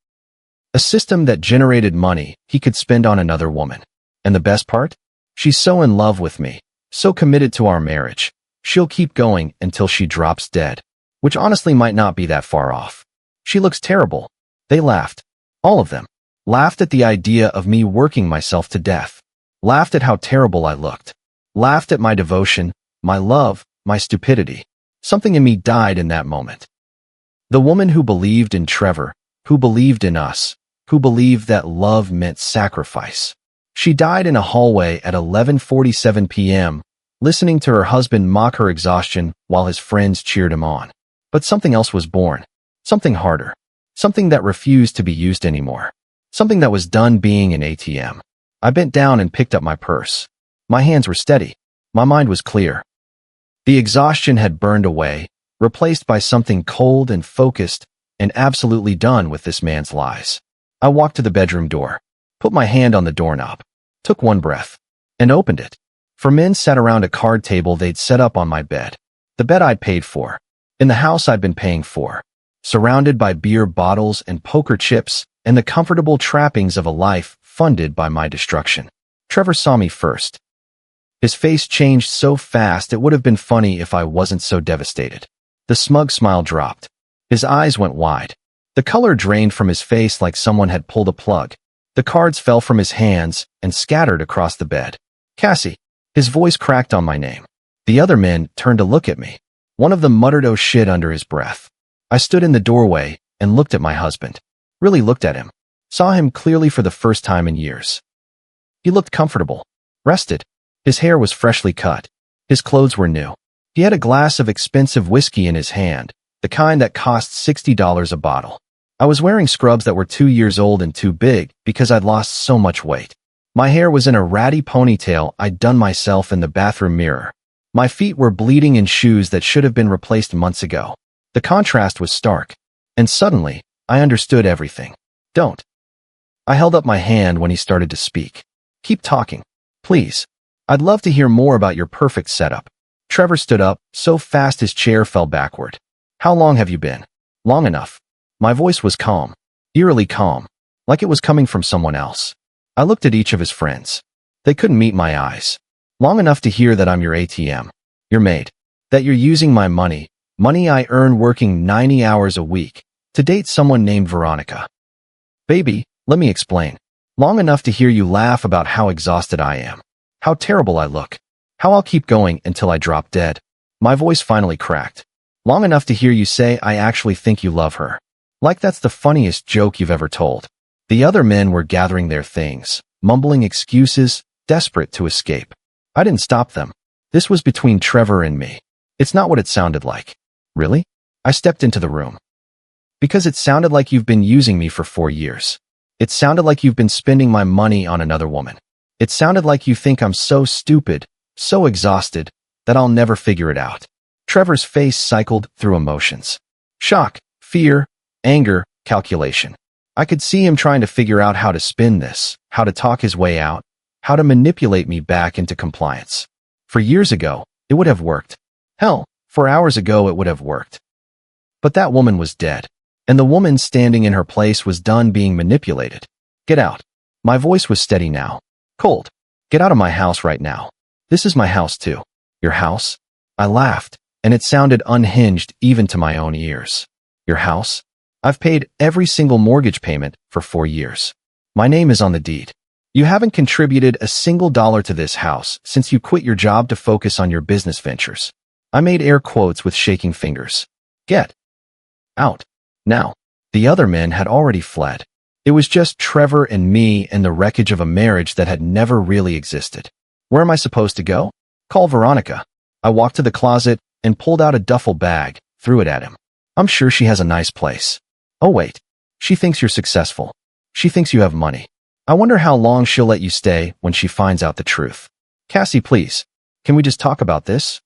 A system that generated money he could spend on another woman. And the best part? She's so in love with me. So committed to our marriage. She'll keep going until she drops dead. Which honestly might not be that far off. She looks terrible. They laughed. All of them. Laughed at the idea of me working myself to death. Laughed at how terrible I looked. Laughed at my devotion, my love, my stupidity. Something in me died in that moment. The woman who believed in Trevor, who believed in us, who believed that love meant sacrifice. She died in a hallway at 11:47 p.m., listening to her husband mock her exhaustion while his friends cheered him on. But something else was born. Something harder. Something that refused to be used anymore. Something that was done being an ATM. I bent down and picked up my purse. My hands were steady. My mind was clear. The exhaustion had burned away, replaced by something cold and focused, and absolutely done with this man's lies. I walked to the bedroom door, put my hand on the doorknob, took one breath, and opened it. 4 men sat around a card table they'd set up on my bed. The bed I'd paid for. In the house I'd been paying for. Surrounded by beer bottles and poker chips and the comfortable trappings of a life funded by my destruction. Trevor saw me first. His face changed so fast it would have been funny if I wasn't so devastated. The smug smile dropped. His eyes went wide. The color drained from his face like someone had pulled a plug. The cards fell from his hands and scattered across the bed. Cassie. His voice cracked on my name. The other men turned to look at me. One of them muttered "oh shit" under his breath. I stood in the doorway and looked at my husband. Really looked at him. Saw him clearly for the first time in years. He looked comfortable. Rested. His hair was freshly cut. His clothes were new. He had a glass of expensive whiskey in his hand, the kind that cost $60 a bottle. I was wearing scrubs that were 2 years old and too big because I'd lost so much weight. My hair was in a ratty ponytail I'd done myself in the bathroom mirror. My feet were bleeding in shoes that should have been replaced months ago. The contrast was stark. And suddenly, I understood everything. Don't. I held up my hand when he started to speak. Keep talking. Please. I'd love to hear more about your perfect setup. Trevor stood up, so fast his chair fell backward. How long have you been? Long enough. My voice was calm. Eerily calm. Like it was coming from someone else. I looked at each of his friends. They couldn't meet my eyes. Long enough to hear that I'm your ATM. Your maid. That you're using my money. Money I earn working 90 hours a week. To date someone named Veronica. Baby, let me explain. Long enough to hear you laugh about how exhausted I am. How terrible I look. How I'll keep going until I drop dead. My voice finally cracked. Long enough to hear you say I actually think you love her. Like that's the funniest joke you've ever told. The other men were gathering their things, mumbling excuses, desperate to escape. I didn't stop them. This was between Trevor and me. It's not what it sounded like. Really? I stepped into the room. Because it sounded like you've been using me for 4 years. It sounded like you've been spending my money on another woman. It sounded like you think I'm so stupid, so exhausted, that I'll never figure it out. Trevor's face cycled through emotions. Shock, fear, anger, calculation. I could see him trying to figure out how to spin this, how to talk his way out, how to manipulate me back into compliance. For years ago, it would have worked. Hell, for hours ago it would have worked. But that woman was dead. And the woman standing in her place was done being manipulated. Get out. My voice was steady now. Cold. Get out of my house right now. This is my house too. Your house? I laughed, and it sounded unhinged even to my own ears. Your house? I've paid every single mortgage payment for 4 years. My name is on the deed. You haven't contributed a single dollar to this house since you quit your job to focus on your business ventures. I made air quotes with shaking fingers. Get out. Now, the other men had already fled. It was just Trevor and me and the wreckage of a marriage that had never really existed. Where am I supposed to go? Call Veronica. I walked to the closet and pulled out a duffel bag, threw it at him. I'm sure she has a nice place. Oh wait, she thinks you're successful. She thinks you have money. I wonder how long she'll let you stay when she finds out the truth. Cassie, please, can we just talk about this?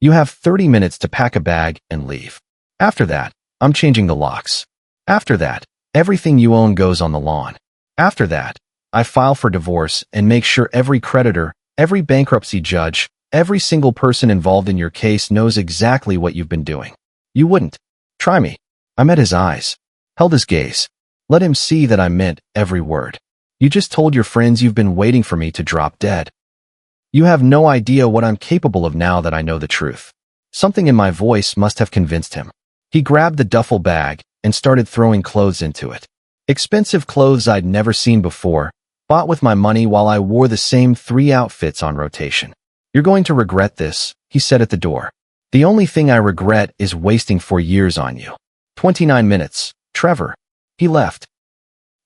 You have 30 minutes to pack a bag and leave. After that, I'm changing the locks. After that, everything you own goes on the lawn. After that, I file for divorce and make sure every creditor, every bankruptcy judge, every single person involved in your case knows exactly what you've been doing. You wouldn't. Try me. I met his eyes, held his gaze, let him see that I meant every word. You just told your friends you've been waiting for me to drop dead. You have no idea what I'm capable of now that I know the truth. Something in my voice must have convinced him. He grabbed the duffel bag and started throwing clothes into it. Expensive clothes I'd never seen before, bought with my money while I wore the same 3 outfits on rotation. You're going to regret this, he said at the door. The only thing I regret is wasting 4 years on you. 29 minutes, Trevor. He left.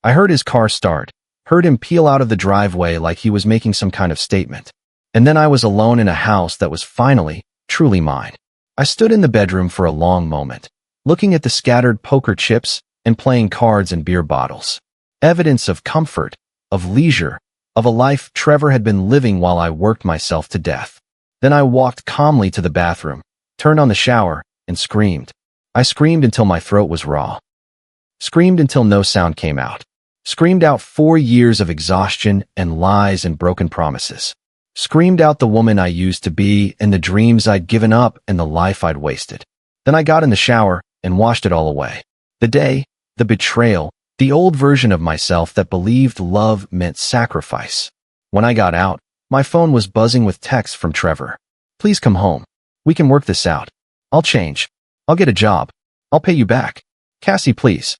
I heard his car start, heard him peel out of the driveway like he was making some kind of statement. And then I was alone in a house that was finally, truly mine. I stood in the bedroom for a long moment, looking at the scattered poker chips and playing cards and beer bottles. Evidence of comfort, of leisure, of a life Trevor had been living while I worked myself to death. Then I walked calmly to the bathroom, turned on the shower, and screamed. I screamed until my throat was raw. Screamed until no sound came out. Screamed out 4 years of exhaustion and lies and broken promises. Screamed out the woman I used to be and the dreams I'd given up and the life I'd wasted. Then I got in the shower and washed it all away. The day, the betrayal, the old version of myself that believed love meant sacrifice. When I got out, my phone was buzzing with texts from Trevor. Please come home. We can work this out. I'll change. I'll get a job. I'll pay you back. Cassie, please.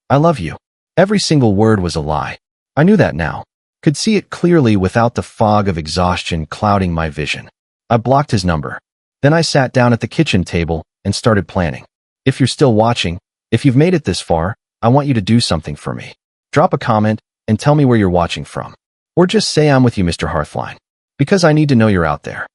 I love you. Every single word was a lie. I knew that now. Could see it clearly without the fog of exhaustion clouding my vision. I blocked his number. Then I sat down at the kitchen table and started planning. If you're still watching, if you've made it this far, I want you to do something for me. Drop a comment and tell me where you're watching from. Or just say I'm with you, Mr. Hearthline. Because I need to know you're out there.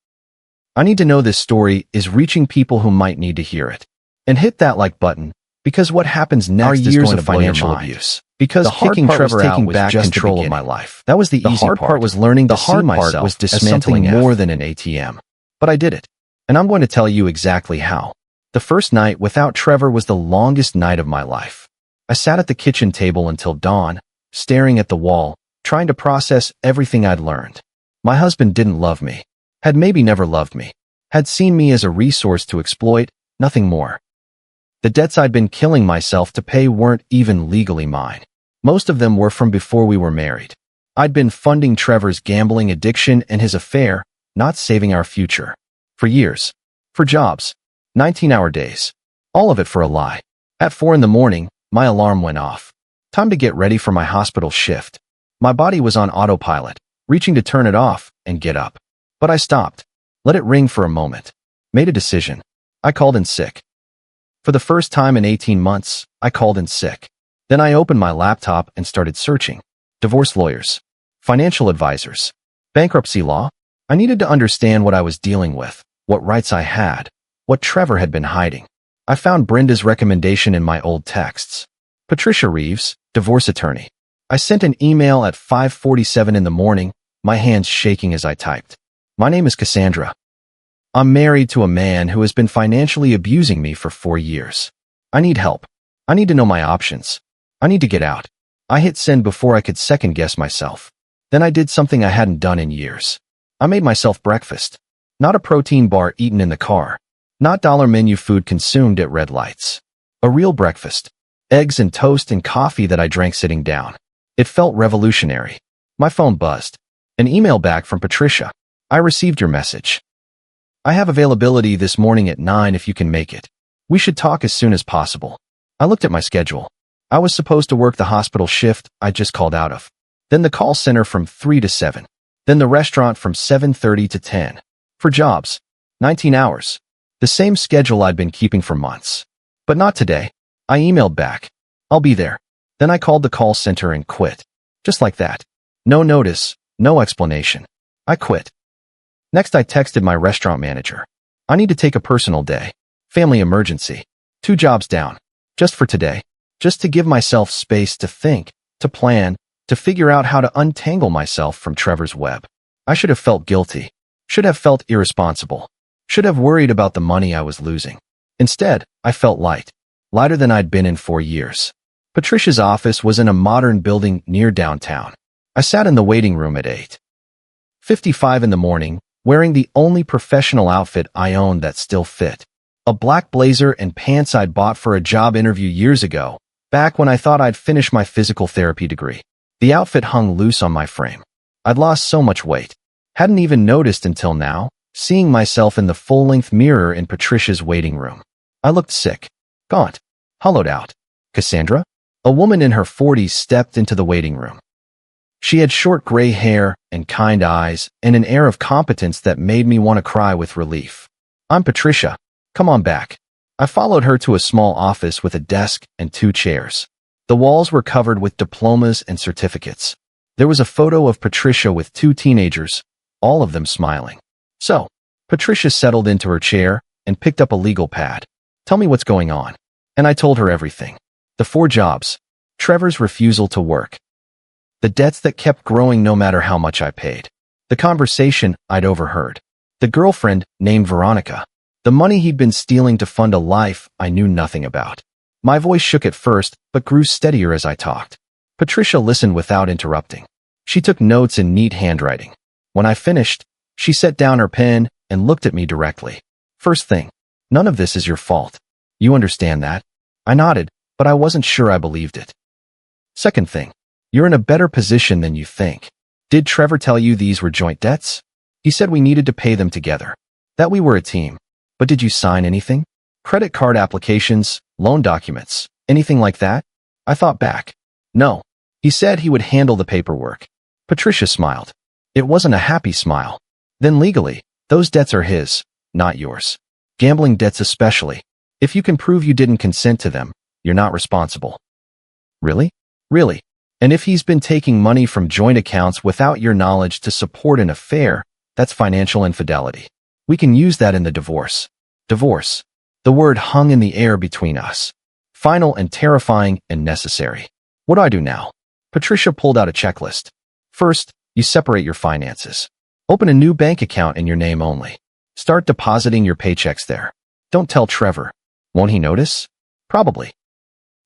I need to know this story is reaching people who might need to hear it. And hit that like button, because what happens next is going to financial abuse. Because kicking Trevor out was back control of my life. That was the easy part. The hard part was learning to see myself was dismantling more than an ATM. But I did it. And I'm going to tell you exactly how. The first night without Trevor was the longest night of my life. I sat at the kitchen table until dawn, staring at the wall, trying to process everything I'd learned. My husband didn't love me. Had maybe never loved me. Had seen me as a resource to exploit, nothing more. The debts I'd been killing myself to pay weren't even legally mine. Most of them were from before we were married. I'd been funding Trevor's gambling addiction and his affair, not saving our future. For years. For jobs. 19-hour days. All of it for a lie. At 4 a.m, my alarm went off. Time to get ready for my hospital shift. My body was on autopilot, reaching to turn it off and get up. But I stopped. Let it ring for a moment. Made a decision. I called in sick. For the first time in 18 months, I called in sick. Then I opened my laptop and started searching. Divorce lawyers. Financial advisors. Bankruptcy law. I needed to understand what I was dealing with, what rights I had, what Trevor had been hiding. I found Brenda's recommendation in my old texts. Patricia Reeves, divorce attorney. I sent an email at 5:47 in the morning, my hands shaking as I typed. My name is Cassandra. I'm married to a man who has been financially abusing me for 4 years. I need help. I need to know my options. I need to get out. I hit send before I could second-guess myself. Then I did something I hadn't done in years. I made myself breakfast. Not a protein bar eaten in the car. Not dollar menu food consumed at red lights. A real breakfast. Eggs and toast and coffee that I drank sitting down. It felt revolutionary. My phone buzzed. An email back from Patricia. I received your message. I have availability this morning at 9 if you can make it. We should talk as soon as possible. I looked at my schedule. I was supposed to work the hospital shift I just called out of. Then the call center from 3 to 7. Then the restaurant from 7:30 to 10. For jobs, 19 hours. The same schedule I'd been keeping for months. But not today. I emailed back. I'll be there. Then I called the call center and quit. Just like that. No notice, no explanation. I quit. Next I texted my restaurant manager. I need to take a personal day. Family emergency. 2 jobs down. Just for today. Just to give myself space to think, to plan, to figure out how to untangle myself from Trevor's web. I should have felt guilty. Should have felt irresponsible. Should have worried about the money I was losing. Instead, I felt light. Lighter than I'd been in 4 years. Patricia's office was in a modern building near downtown. I sat in the waiting room at 8:55 in the morning, wearing the only professional outfit I owned that still fit. A black blazer and pants I'd bought for a job interview years ago, back when I thought I'd finish my physical therapy degree. The outfit hung loose on my frame. I'd lost so much weight. Hadn't even noticed until now, seeing myself in the full-length mirror in Patricia's waiting room. I looked sick, gaunt, hollowed out. Cassandra? A woman in her 40s stepped into the waiting room. She had short gray hair and kind eyes and an air of competence that made me want to cry with relief. I'm Patricia. Come on back. I followed her to a small office with a desk and 2 chairs. The walls were covered with diplomas and certificates. There was a photo of Patricia with 2 teenagers, all of them smiling. So, Patricia settled into her chair and picked up a legal pad. Tell me what's going on. And I told her everything. The 4 jobs. Trevor's refusal to work. The debts that kept growing no matter how much I paid. The conversation I'd overheard. The girlfriend named Veronica. The money he'd been stealing to fund a life I knew nothing about. My voice shook at first, but grew steadier as I talked. Patricia listened without interrupting. She took notes in neat handwriting. When I finished, she set down her pen and looked at me directly. First thing, none of this is your fault. You understand that? I nodded, but I wasn't sure I believed it. Second thing, you're in a better position than you think. Did Trevor tell you these were joint debts? He said we needed to pay them together. That we were a team. But did you sign anything? Credit card applications, loan documents, anything like that? I thought back. No. He said he would handle the paperwork. Patricia smiled. It wasn't a happy smile. Then legally, those debts are his, not yours. Gambling debts especially. If you can prove you didn't consent to them, you're not responsible. Really? Really. And if he's been taking money from joint accounts without your knowledge to support an affair, that's financial infidelity. We can use that in the divorce. Divorce. The word hung in the air between us. Final and terrifying and necessary. What do I do now? Patricia pulled out a checklist. First, you separate your finances. Open a new bank account in your name only. Start depositing your paychecks there. Don't tell Trevor. Won't he notice? Probably.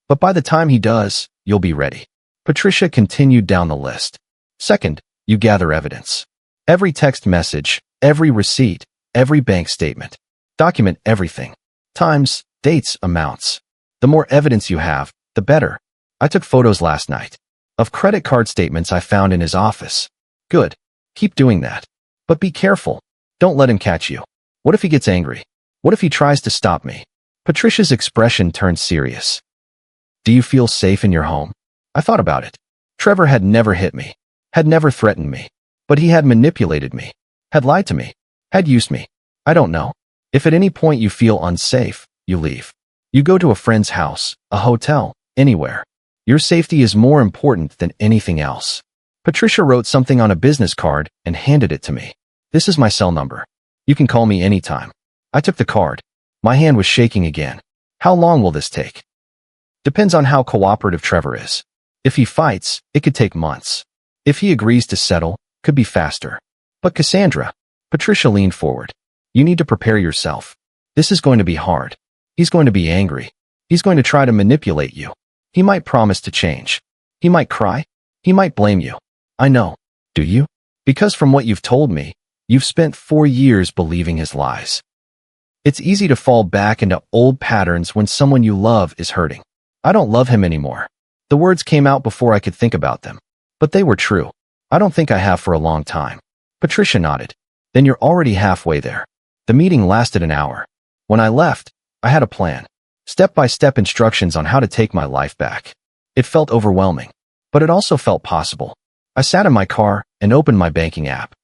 But by the time he does, you'll be ready. Patricia continued down the list. Second, you gather evidence. Every text message, every receipt, every bank statement. Document everything. Times, dates, amounts. The more evidence you have, the better. I took photos last night of credit card statements I found in his office. Good. Keep doing that. But be careful. Don't let him catch you. What if he gets angry? What if he tries to stop me? Patricia's expression turned serious. Do you feel safe in your home? I thought about it. Trevor had never hit me, had never threatened me, but he had manipulated me, had lied to me, had used me. I don't know. If at any point you feel unsafe, you leave. You go to a friend's house, a hotel, anywhere. Your safety is more important than anything else. Patricia wrote something on a business card and handed it to me. This is my cell number. You can call me anytime. I took the card. My hand was shaking again. How long will this take? Depends on how cooperative Trevor is. If he fights, it could take months. If he agrees to settle, could be faster. But Cassandra, Patricia leaned forward. You need to prepare yourself. This is going to be hard. He's going to be angry. He's going to try to manipulate you. He might promise to change. He might cry. He might blame you. I know. Do you? Because from what you've told me, you've spent 4 years believing his lies. It's easy to fall back into old patterns when someone you love is hurting. I don't love him anymore. The words came out before I could think about them. But they were true. I don't think I have for a long time. Patricia nodded. Then you're already halfway there. The meeting lasted an hour. When I left, I had a plan. Step-by-step instructions on how to take my life back. It felt overwhelming, but it also felt possible. I sat in my car and opened my banking app.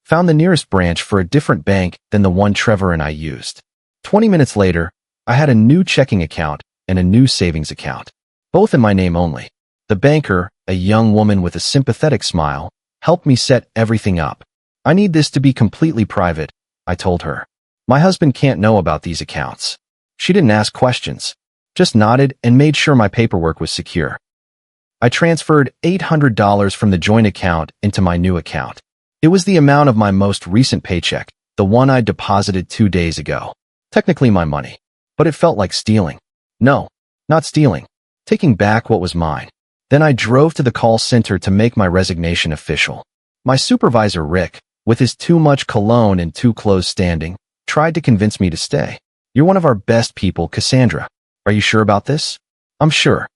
Found the nearest branch for a different bank than the one Trevor and I used. 20 minutes later, I had a new checking account and a new savings account, both in my name only. The banker, a young woman with a sympathetic smile, helped me set everything up. I need this to be completely private, I told her. My husband can't know about these accounts. She didn't ask questions, just nodded and made sure my paperwork was secure. I transferred $800 from the joint account into my new account. It was the amount of my most recent paycheck, the one I deposited 2 days ago. Technically my money, but it felt like stealing. No, not stealing. Taking back what was mine. Then I drove to the call center to make my resignation official. My supervisor, Rick, with his too much cologne and too close standing, tried to convince me to stay. You're one of our best people, Cassandra. Are you sure about this? I'm sure.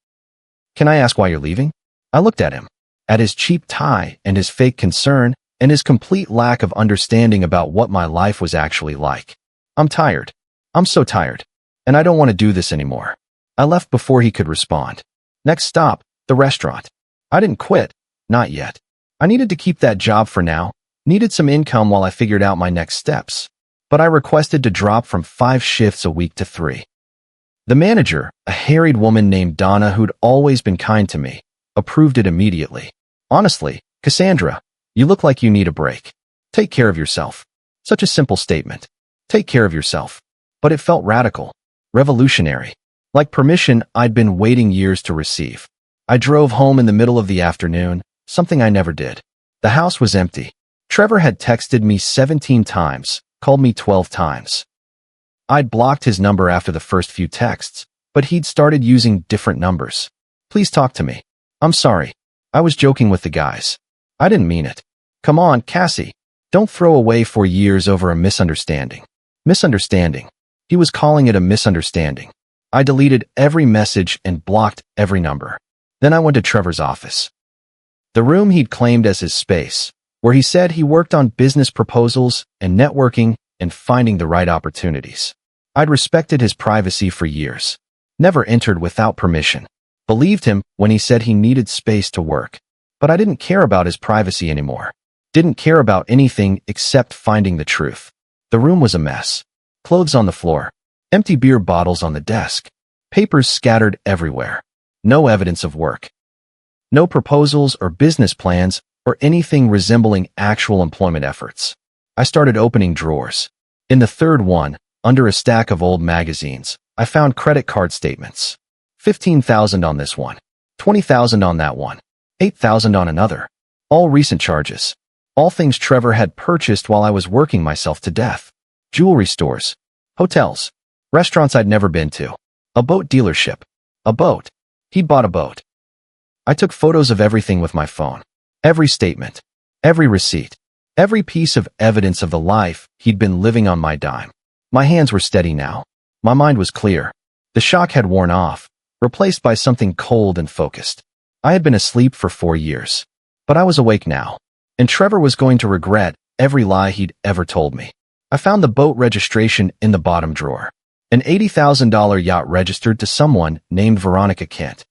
Can I ask why you're leaving? I looked at him, at his cheap tie and his fake concern and his complete lack of understanding about what my life was actually like. I'm tired. I'm so tired. And I don't want to do this anymore. I left before he could respond. Next stop, the restaurant. I didn't quit. Not yet. I needed to keep that job for now, needed some income while I figured out my next steps. But I requested to drop from 5 shifts a week to 3. The manager, a harried woman named Donna who'd always been kind to me, approved it immediately. Honestly, Cassandra, you look like you need a break. Take care of yourself. Such a simple statement. Take care of yourself. But it felt radical, revolutionary, like permission I'd been waiting years to receive. I drove home in the middle of the afternoon, something I never did. The house was empty. Trevor had texted me 17 times, called me 12 times. I'd blocked his number after the first few texts, but he'd started using different numbers. Please talk to me. I'm sorry. I was joking with the guys. I didn't mean it. Come on, Cassie. Don't throw away 4 years over a misunderstanding. Misunderstanding. He was calling it a misunderstanding. I deleted every message and blocked every number. Then I went to Trevor's office. The room he'd claimed as his space, where he said he worked on business proposals and networking and finding the right opportunities. I'd respected his privacy for years. Never entered without permission. Believed him when he said he needed space to work. But I didn't care about his privacy anymore. Didn't care about anything except finding the truth. The room was a mess. Clothes on the floor. Empty beer bottles on the desk. Papers scattered everywhere. No evidence of work. No proposals or business plans or anything resembling actual employment efforts. I started opening drawers. In the third one, under a stack of old magazines, I found credit card statements. $15,000 on this one. $20,000 on that one. $8,000 on another. All recent charges. All things Trevor had purchased while I was working myself to death. Jewelry stores. Hotels. Restaurants I'd never been to. A boat dealership. A boat. He'd bought a boat. I took photos of everything with my phone. Every statement. Every receipt. Every piece of evidence of the life he'd been living on my dime. My hands were steady now. My mind was clear. The shock had worn off, replaced by something cold and focused. I had been asleep for 4 years. But I was awake now. And Trevor was going to regret every lie he'd ever told me. I found the boat registration in the bottom drawer. An $80,000 yacht registered to someone named Veronica Kent.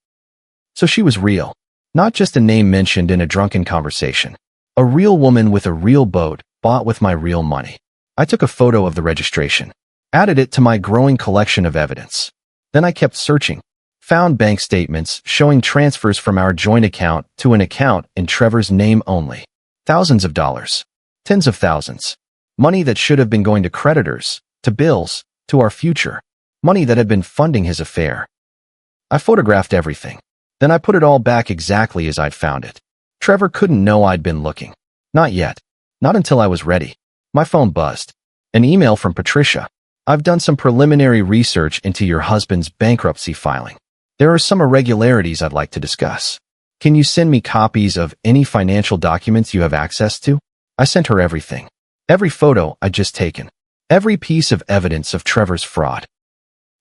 So she was real. Not just a name mentioned in a drunken conversation. A real woman with a real boat, bought with my real money. I took a photo of the registration. Added it to my growing collection of evidence. Then I kept searching. Found bank statements showing transfers from our joint account to an account in Trevor's name only. Thousands of dollars. Tens of thousands. Money that should have been going to creditors, to bills, to our future. money that had been funding his affair. I photographed everything. Then I put it all back exactly as I'd found it. Trevor couldn't know I'd been looking. Not yet. Not until I was ready. My phone buzzed. An email from Patricia. I've done some preliminary research into your husband's bankruptcy filing. There are some irregularities I'd like to discuss. Can you send me copies of any financial documents you have access to? I sent her everything. Every photo I'd just taken. Every piece of evidence of Trevor's fraud.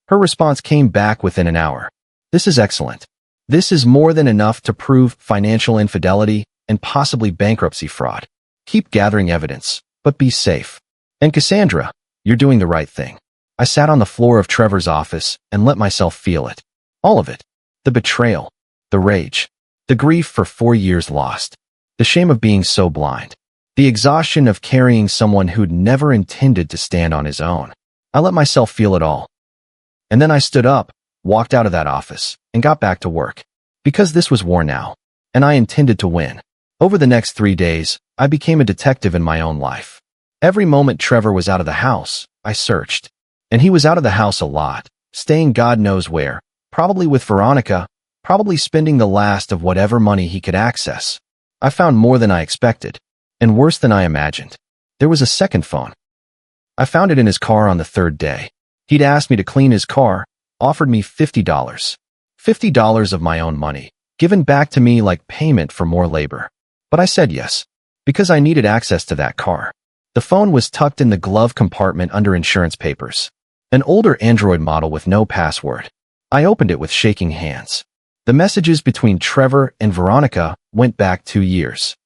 Her response came back within an hour. This is excellent. This is more than enough to prove financial infidelity and possibly bankruptcy fraud. Keep gathering evidence, but be safe. And Cassandra, you're doing the right thing. I sat on the floor of Trevor's office and let myself feel it. All of it. The betrayal. The rage. The grief for 4 years lost. The shame of being so blind. The exhaustion of carrying someone who'd never intended to stand on his own. I let myself feel it all. And then I stood up, walked out of that office, and got back to work. Because this was war now, and I intended to win. Over the next 3 days, I became a detective in my own life. Every moment Trevor was out of the house, I searched. And he was out of the house a lot, staying God knows where, probably with Veronica, probably spending the last of whatever money he could access. I found more than I expected, and worse than I imagined. There was a second phone. I found it in his car on the third day. He'd asked me to clean his car, offered me $50. $50 of my own money, given back to me like payment for more labor. But I said yes, because I needed access to that car. The phone was tucked in the glove compartment under insurance papers. An older Android model with no password. I opened it with shaking hands. The messages between Trevor and Veronica went back 2 years.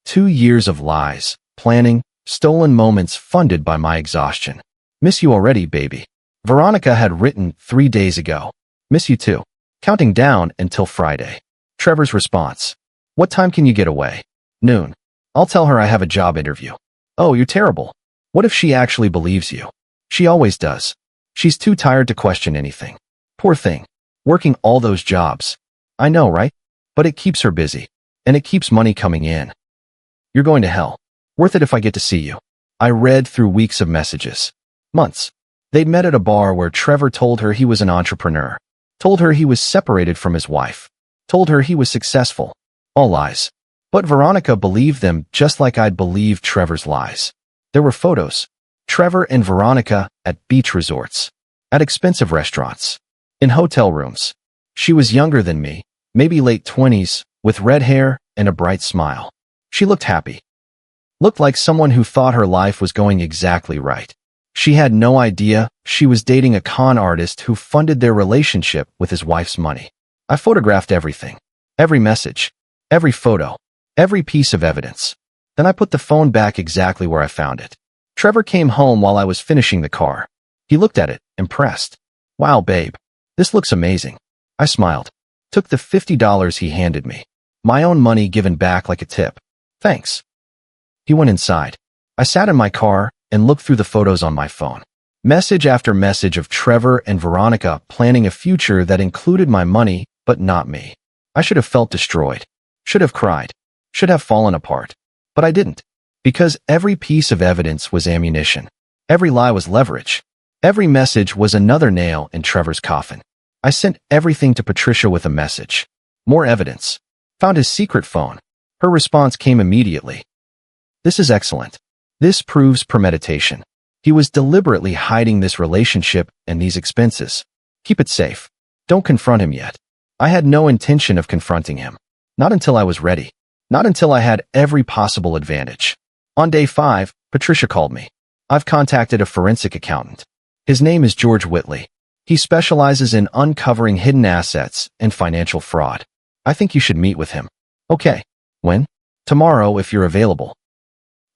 2 years of lies, planning, stolen moments funded by my exhaustion. Miss you already, baby. Veronica had written 3 days ago. Miss you too. Counting down until Friday. Trevor's response. What time can you get away? Noon. I'll tell her I have a job interview. Oh, you're terrible. What if she actually believes you? She always does. She's too tired to question anything. Poor thing. Working all those jobs. I know, right? But it keeps her busy. And it keeps money coming in. You're going to hell. Worth it if I get to see you. I read through weeks of messages. Months. They'd met at a bar where Trevor told her he was an entrepreneur. Told her he was separated from his wife. Told her he was successful. All lies. But Veronica believed them just like I'd believed Trevor's lies. There were photos. Trevor and Veronica at beach resorts. At expensive restaurants. In hotel rooms. She was younger than me, maybe late 20s, with red hair and a bright smile. She looked happy. Looked like someone who thought her life was going exactly right. She had no idea she was dating a con artist who funded their relationship with his wife's money. I photographed everything. Every message. Every photo. Every piece of evidence. Then I put the phone back exactly where I found it. Trevor came home while I was finishing the car. He looked at it, impressed. Wow, babe. This looks amazing. I smiled. Took the $50 he handed me. My own money given back like a tip. Thanks. He went inside. I sat in my car and looked through the photos on my phone. Message after message of Trevor and Veronica planning a future that included my money, but not me. I should have felt destroyed. Should have cried. Should have fallen apart. But I didn't. Because every piece of evidence was ammunition. Every lie was leverage. Every message was another nail in Trevor's coffin. I sent everything to Patricia with a message. More evidence. Found his secret phone. Her response came immediately. This is excellent. This proves premeditation. He was deliberately hiding this relationship and these expenses. Keep it safe. Don't confront him yet. I had no intention of confronting him. Not until I was ready. Not until I had every possible advantage. On day 5, Patricia called me. I've contacted a forensic accountant. His name is George Whitley. He specializes in uncovering hidden assets and financial fraud. I think you should meet with him. Okay. When? Tomorrow if you're available.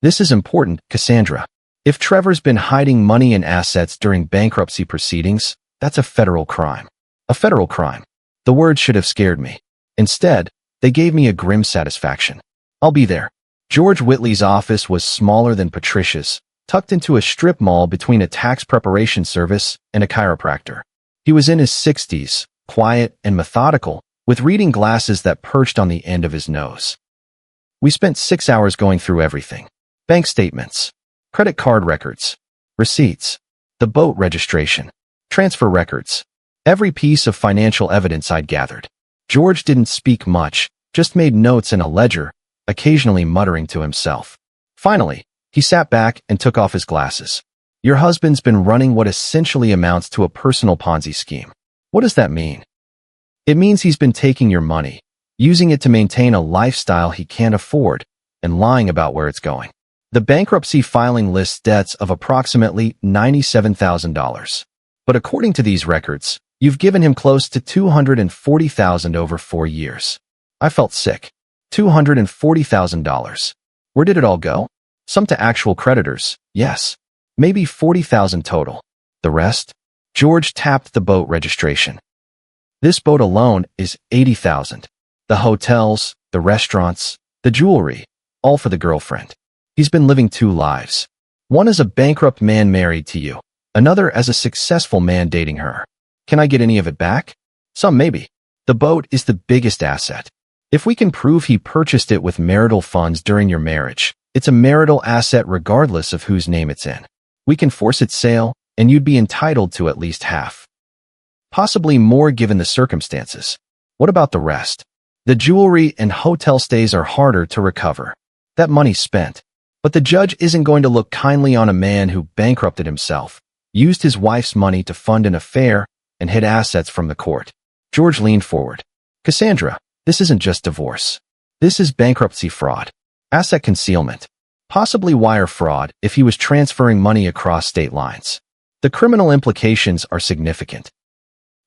This is important, Cassandra. If Trevor's been hiding money and assets during bankruptcy proceedings, that's a federal crime. A federal crime. The word should have scared me. Instead, they gave me a grim satisfaction. I'll be there. George Whitley's office was smaller than Patricia's, tucked into a strip mall between a tax preparation service and a chiropractor. He was in his 60s, quiet and methodical, with reading glasses that perched on the end of his nose. We spent 6 hours going through everything. Bank statements, credit card records, receipts, the boat registration. Transfer records. Every piece of financial evidence I'd gathered. George didn't speak much, just made notes in a ledger, occasionally muttering to himself. Finally, he sat back and took off his glasses. Your husband's been running what essentially amounts to a personal Ponzi scheme. What does that mean? It means he's been taking your money, using it to maintain a lifestyle he can't afford, and lying about where it's going. The bankruptcy filing lists debts of approximately $97,000. But according to these records, you've given him close to $240,000 over 4 years. I felt sick. $240,000. Where did it all go? Some to actual creditors, yes. Maybe $40,000 total. The rest? George tapped the boat registration. This boat alone is $80,000. The hotels, the restaurants, the jewelry, all for the girlfriend. He's been living 2 lives. One as a bankrupt man married to you, another as a successful man dating her. Can I get any of it back? Some maybe. The boat is the biggest asset. If we can prove he purchased it with marital funds during your marriage, it's a marital asset regardless of whose name it's in. We can force its sale, and you'd be entitled to at least half. Possibly more given the circumstances. What about the rest? The jewelry and hotel stays are harder to recover. That money's spent. But the judge isn't going to look kindly on a man who bankrupted himself, used his wife's money to fund an affair, and hid assets from the court. George leaned forward. Cassandra, this isn't just divorce. This is bankruptcy fraud. Asset concealment. Possibly wire fraud if he was transferring money across state lines. The criminal implications are significant.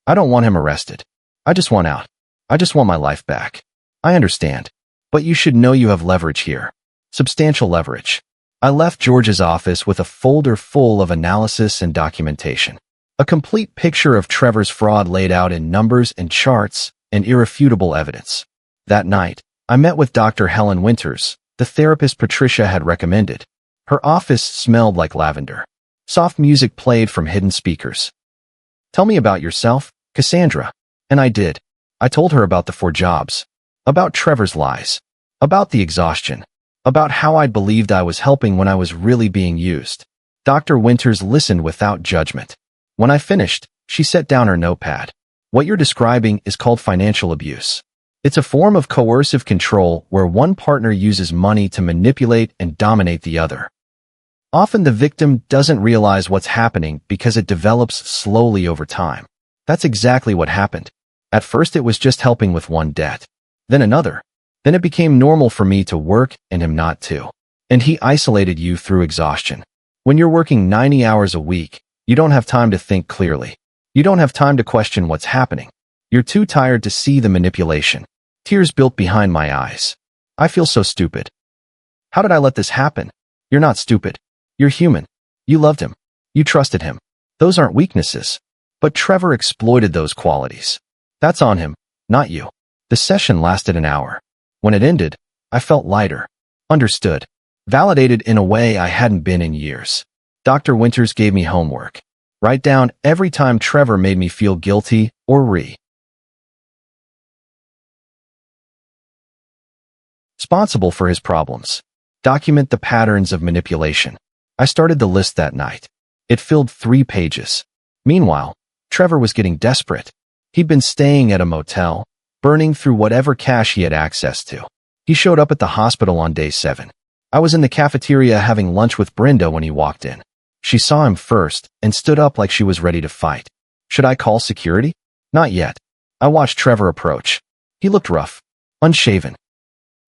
I don't want him arrested. I just want out. I just want my life back. I understand. But you should know you have leverage here. Substantial leverage. I left George's office with a folder full of analysis and documentation. A complete picture of Trevor's fraud laid out in numbers and charts and irrefutable evidence. That night, I met with Dr. Helen Winters, the therapist Patricia had recommended. Her office smelled like lavender. Soft music played from hidden speakers. Tell me about yourself, Cassandra. And I did. I told her about the 4 jobs, about Trevor's lies, about the exhaustion, about how I'd believed I was helping when I was really being used. Dr. Winters listened without judgment. When I finished, she set down her notepad. What you're describing is called financial abuse. It's a form of coercive control where one partner uses money to manipulate and dominate the other. Often the victim doesn't realize what's happening because it develops slowly over time. That's exactly what happened. At first it was just helping with one debt, then another. Then it became normal for me to work and him not to. And he isolated you through exhaustion. When you're working 90 hours a week, you don't have time to think clearly. You don't have time to question what's happening. You're too tired to see the manipulation. Tears built behind my eyes. I feel so stupid. How did I let this happen? You're not stupid. You're human. You loved him. You trusted him. Those aren't weaknesses. But Trevor exploited those qualities. That's on him, not you. The session lasted an hour. When it ended, I felt lighter, understood, validated in a way I hadn't been in years. Dr. Winters gave me homework. Write down every time Trevor made me feel guilty or responsible for his problems. Document the patterns of manipulation. I started the list that night. It filled 3 pages. Meanwhile, Trevor was getting desperate. He'd been staying at a motel, burning through whatever cash he had access to. He showed up at the hospital on day 7. I was in the cafeteria having lunch with Brenda when he walked in. She saw him first and stood up like she was ready to fight. Should I call security? Not yet. I watched Trevor approach. He looked rough, unshaven,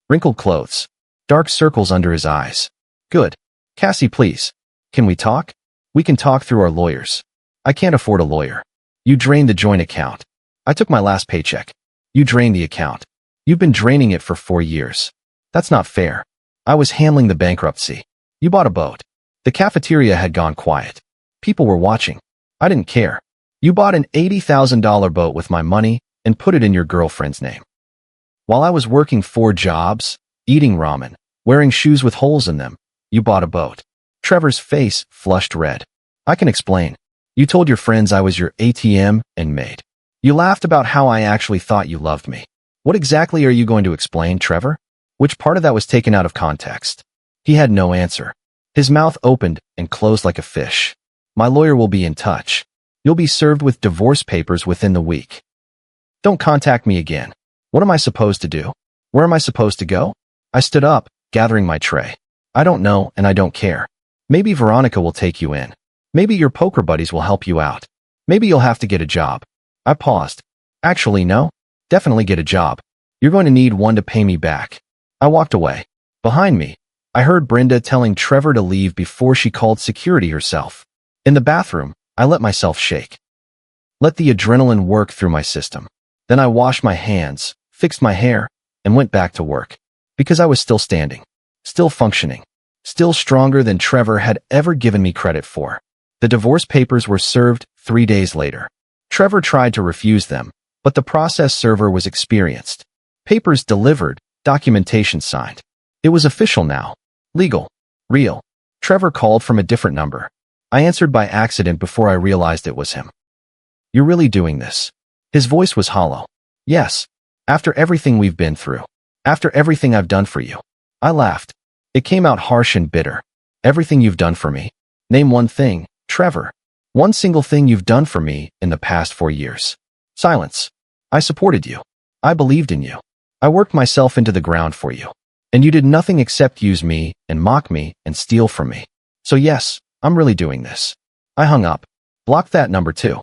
wrinkled clothes, dark circles under his eyes. Good. Cassie, please. Can we talk? We can talk through our lawyers. I can't afford a lawyer. You drained the joint account. I took my last paycheck. You drained the account. You've been draining it for 4 years. That's not fair. I was handling the bankruptcy. You bought a boat. The cafeteria had gone quiet. People were watching. I didn't care. You bought an $80,000 boat with my money and put it in your girlfriend's name. While I was working 4 jobs, eating ramen, wearing shoes with holes in them, you bought a boat. Trevor's face flushed red. I can explain. You told your friends I was your ATM and Maid. You laughed about how I actually thought you loved me. What exactly are you going to explain, Trevor? Which part of that was taken out of context? He had no answer. His mouth opened and closed like a fish. My lawyer will be in touch. You'll be served with divorce papers within the week. Don't contact me again. What am I supposed to do? Where am I supposed to go? I stood up, gathering my tray. I don't know, and I don't care. Maybe Veronica will take you in. Maybe your poker buddies will help you out. Maybe you'll have to get a job. I paused. Actually, no. Definitely get a job. You're going to need one to pay me back. I walked away. Behind me, I heard Brenda telling Trevor to leave before she called security herself. In the bathroom, I let myself shake. Let the adrenaline work through my system. Then I washed my hands, fixed my hair, and went back to work. Because I was still standing, still functioning, still stronger than Trevor had ever given me credit for. The divorce papers were served 3 days later. Trevor tried to refuse them, but the process server was experienced. Papers delivered, documentation signed. It was official now. Legal. Real. Trevor called from a different number. I answered by accident before I realized it was him. You're really doing this? His voice was hollow. Yes. After everything we've been through. After everything I've done for you. I laughed. It came out harsh and bitter. Everything you've done for me. Name one thing, Trevor. One single thing you've done for me in the past 4 years. Silence. I supported you. I believed in you. I worked myself into the ground for you. And you did nothing except use me and mock me and steal from me. So yes, I'm really doing this. I hung up. Blocked that number too.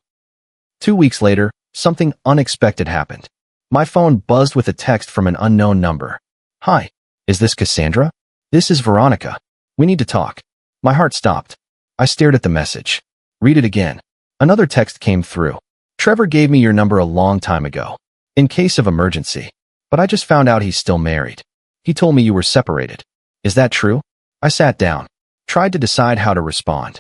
2 weeks later, something unexpected happened. My phone buzzed with a text from an unknown number. Hi, is this Cassandra? This is Veronica. We need to talk. My heart stopped. I stared at the message. Read it again. Another text came through. Trevor gave me your number a long time ago. In case of emergency. But I just found out he's still married. He told me you were separated. Is that true? I sat down. Tried to decide how to respond.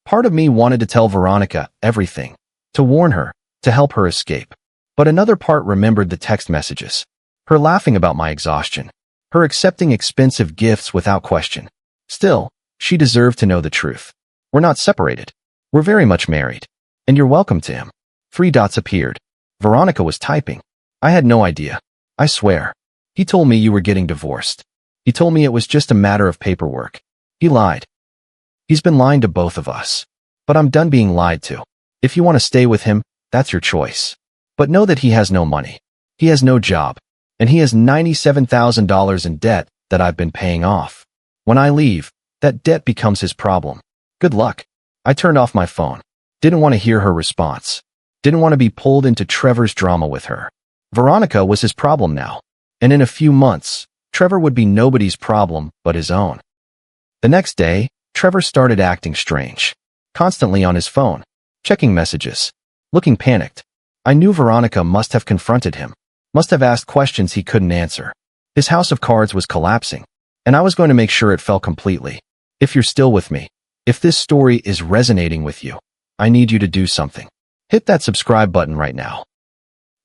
Part of me wanted to tell Veronica everything. To warn her. To help her escape. But another part remembered the text messages. Her laughing about my exhaustion. Her accepting expensive gifts without question. Still, she deserved to know the truth. We're not separated. We're very much married. And you're welcome to him. 3 dots appeared. Veronica was typing. I had no idea. I swear. He told me you were getting divorced. He told me it was just a matter of paperwork. He lied. He's been lying to both of us. But I'm done being lied to. If you want to stay with him, that's your choice. But know that he has no money. He has no job. And he has $97,000 in debt that I've been paying off. When I leave, that debt becomes his problem. Good luck. I turned off my phone. Didn't want to hear her response. Didn't want to be pulled into Trevor's drama with her. Veronica was his problem now. And in a few months, Trevor would be nobody's problem but his own. The next day, Trevor started acting strange. Constantly on his phone. Checking messages. Looking panicked. I knew Veronica must have confronted him. Must have asked questions he couldn't answer. His house of cards was collapsing. And I was going to make sure it fell completely. If you're still with me, if this story is resonating with you, I need you to do something. Hit that subscribe button right now.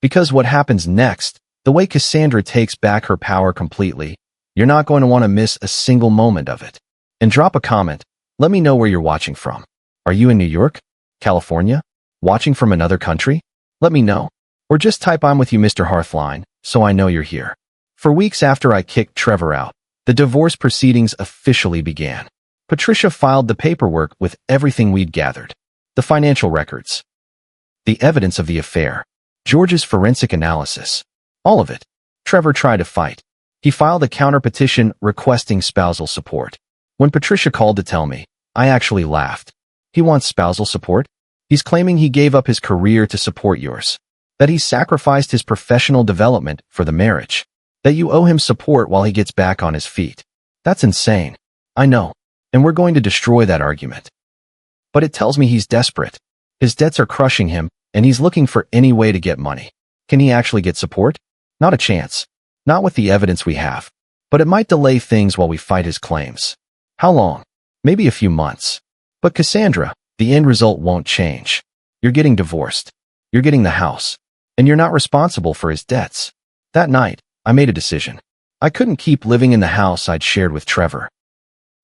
Because what happens next, the way Cassandra takes back her power completely, you're not going to want to miss a single moment of it. And drop a comment. Let me know where you're watching from. Are you in New York? California? Watching from another country? Let me know. Or just type I'm with you Mr. Hearthline, so I know you're here. For weeks after I kicked Trevor out, the divorce proceedings officially began. Patricia filed the paperwork with everything we'd gathered. The financial records. The evidence of the affair. George's forensic analysis. All of it. Trevor tried to fight. He filed a counter-petition requesting spousal support. When Patricia called to tell me, I actually laughed. He wants spousal support? He's claiming he gave up his career to support yours. That he sacrificed his professional development for the marriage. That you owe him support while he gets back on his feet. That's insane. I know. And we're going to destroy that argument. But it tells me he's desperate. His debts are crushing him, and he's looking for any way to get money. Can he actually get support? Not a chance. Not with the evidence we have. But it might delay things while we fight his claims. How long? Maybe a few months. But Cassandra, the end result won't change. You're getting divorced. You're getting the house. And you're not responsible for his debts. That night, I made a decision. I couldn't keep living in the house I'd shared with Trevor.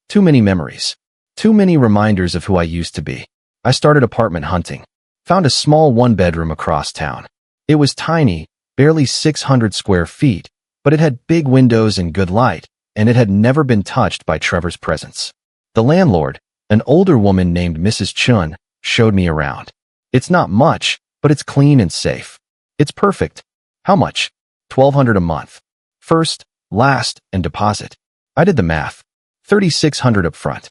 Too many memories. Too many reminders of who I used to be. I started apartment hunting. Found a small one-bedroom across town. It was tiny, barely 600 square feet, but it had big windows and good light, and it had never been touched by Trevor's presence. The landlord, an older woman named Mrs. Chun, showed me around. It's not much, but it's clean and safe. It's perfect. How much? $1,200 a month. First, last, and deposit. I did the math. $3,600 up front.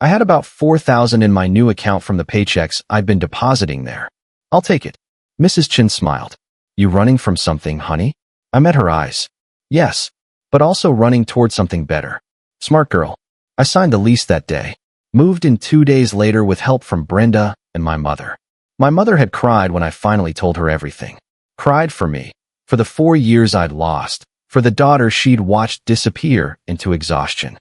I had about $4,000 in my new account from the paychecks I'd been depositing there. I'll take it. Mrs. Chin smiled. You running from something, honey? I met her eyes. Yes, but also running toward something better. Smart girl. I signed the lease that day. Moved in 2 days later with help from Brenda and my mother. My mother had cried when I finally told her everything. Cried for me, for the 4 years I'd lost, for the daughter she'd watched disappear into exhaustion.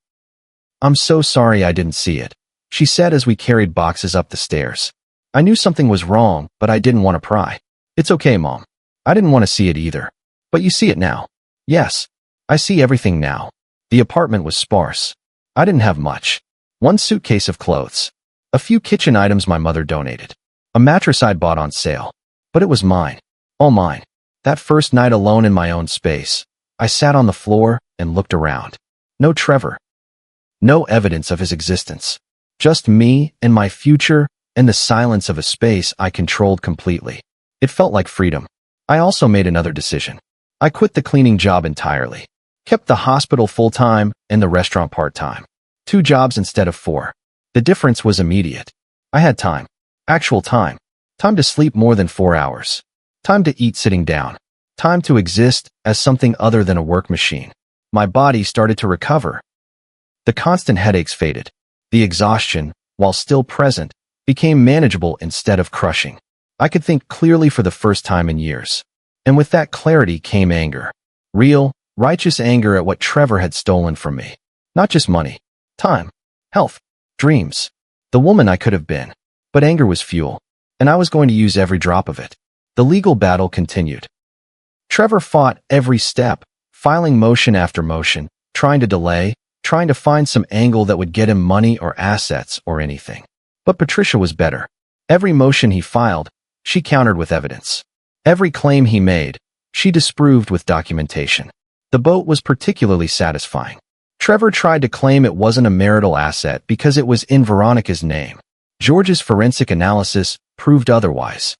I'm so sorry I didn't see it, she said as we carried boxes up the stairs. I knew something was wrong, but I didn't want to pry. It's okay, Mom. I didn't want to see it either. But you see it now. Yes, I see everything now. The apartment was sparse. I didn't have much. 1 suitcase of clothes. A few kitchen items my mother donated. A mattress I'd bought on sale. But it was mine. All mine. That first night alone in my own space, I sat on the floor and looked around. No Trevor. No evidence of his existence. Just me and my future and the silence of a space I controlled completely. It felt like freedom. I also made another decision. I quit the cleaning job entirely. Kept the hospital full-time and the restaurant part-time. 2 jobs instead of 4. The difference was immediate. I had time. Actual time. Time to sleep more than 4 hours. Time to eat sitting down. Time to exist as something other than a work machine. My body started to recover. The constant headaches faded. The exhaustion, while still present, became manageable instead of crushing. I could think clearly for the first time in years. And with that clarity came anger. Real, righteous anger at what Trevor had stolen from me. Not just money, time, health, dreams, the woman I could have been. But anger was fuel, and I was going to use every drop of it. The legal battle continued. Trevor fought every step, filing motion after motion, trying to delay, trying to find some angle that would get him money or assets or anything. But Patricia was better. Every motion he filed, she countered with evidence. Every claim he made, she disproved with documentation. The boat was particularly satisfying. Trevor tried to claim it wasn't a marital asset because it was in Veronica's name. George's forensic analysis proved otherwise.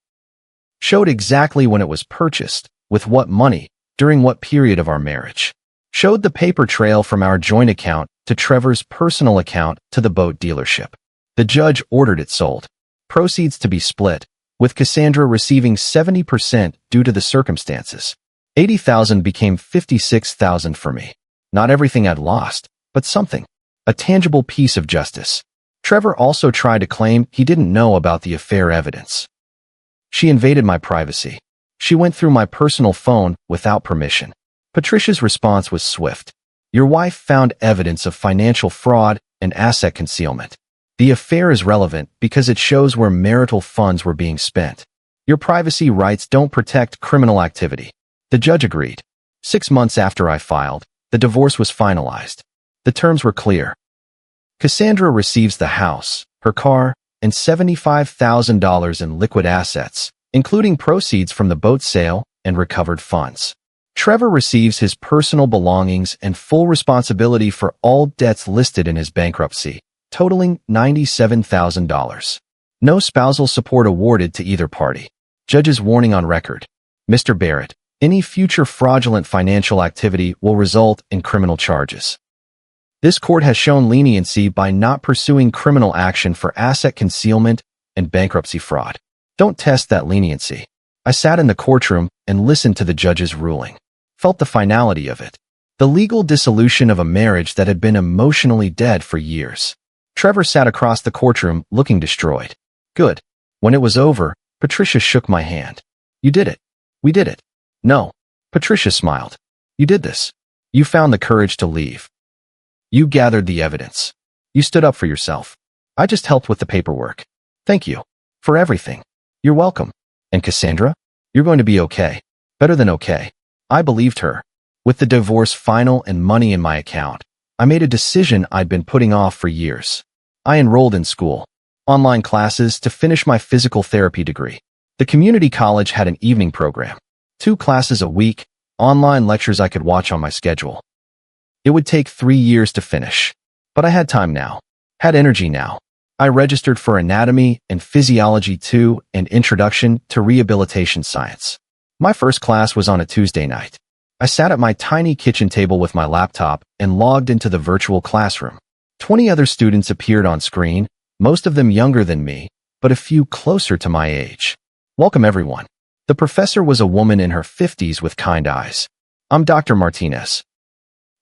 Showed exactly when it was purchased, with what money, during what period of our marriage. Showed the paper trail from our joint account to Trevor's personal account to the boat dealership. The judge ordered it sold. Proceeds to be split, with Cassandra receiving 70% due to the circumstances. $80,000 became $56,000 for me. Not everything I'd lost, but something. A tangible piece of justice. Trevor also tried to claim he didn't know about the affair evidence. She invaded my privacy. She went through my personal phone without permission. Patricia's response was swift. Your wife found evidence of financial fraud and asset concealment. The affair is relevant because it shows where marital funds were being spent. Your privacy rights don't protect criminal activity. The judge agreed. 6 months after I filed, the divorce was finalized. The terms were clear. Cassandra receives the house, her car, and $75,000 in liquid assets, including proceeds from the boat sale and recovered funds. Trevor receives his personal belongings and full responsibility for all debts listed in his bankruptcy, totaling $97,000. No spousal support awarded to either party. Judge's warning on record. Mr. Barrett, any future fraudulent financial activity will result in criminal charges. This court has shown leniency by not pursuing criminal action for asset concealment and bankruptcy fraud. Don't test that leniency. I sat in the courtroom and listened to the judge's ruling. Felt the finality of it. The legal dissolution of a marriage that had been emotionally dead for years. Trevor sat across the courtroom looking destroyed. Good. When it was over, Patricia shook my hand. You did it. We did it. No. Patricia smiled. You did this. You found the courage to leave. You gathered the evidence. You stood up for yourself. I just helped with the paperwork. Thank you. For everything. You're welcome. And Cassandra? You're going to be okay. Better than okay. I believed her. With the divorce final and money in my account, I made a decision I'd been putting off for years. I enrolled in school. Online classes to finish my physical therapy degree. The community college had an evening program. 2 classes a week, online lectures I could watch on my schedule. It would take 3 years to finish. But I had time now. Had energy now. I registered for Anatomy and Physiology 2 and Introduction to Rehabilitation Science. My first class was on a Tuesday night. I sat at my tiny kitchen table with my laptop and logged into the virtual classroom. 20 other students appeared on screen, most of them younger than me, but a few closer to my age. Welcome, everyone. The professor was a woman in her 50s with kind eyes. I'm Dr. Martinez.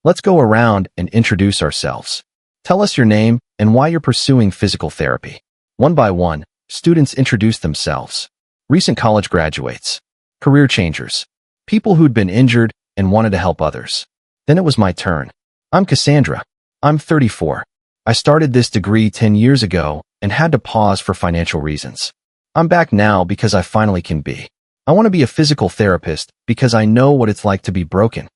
Let's go around and introduce ourselves. Tell us your name and why you're pursuing physical therapy. One by one, students introduced themselves. Recent college graduates, career changers, people who'd been injured and wanted to help others. Then it was my turn. I'm Cassandra. I'm 34. I started this degree 10 years ago and had to pause for financial reasons. I'm back now because I finally can be. I want to be a physical therapist because I know what it's like to be broken.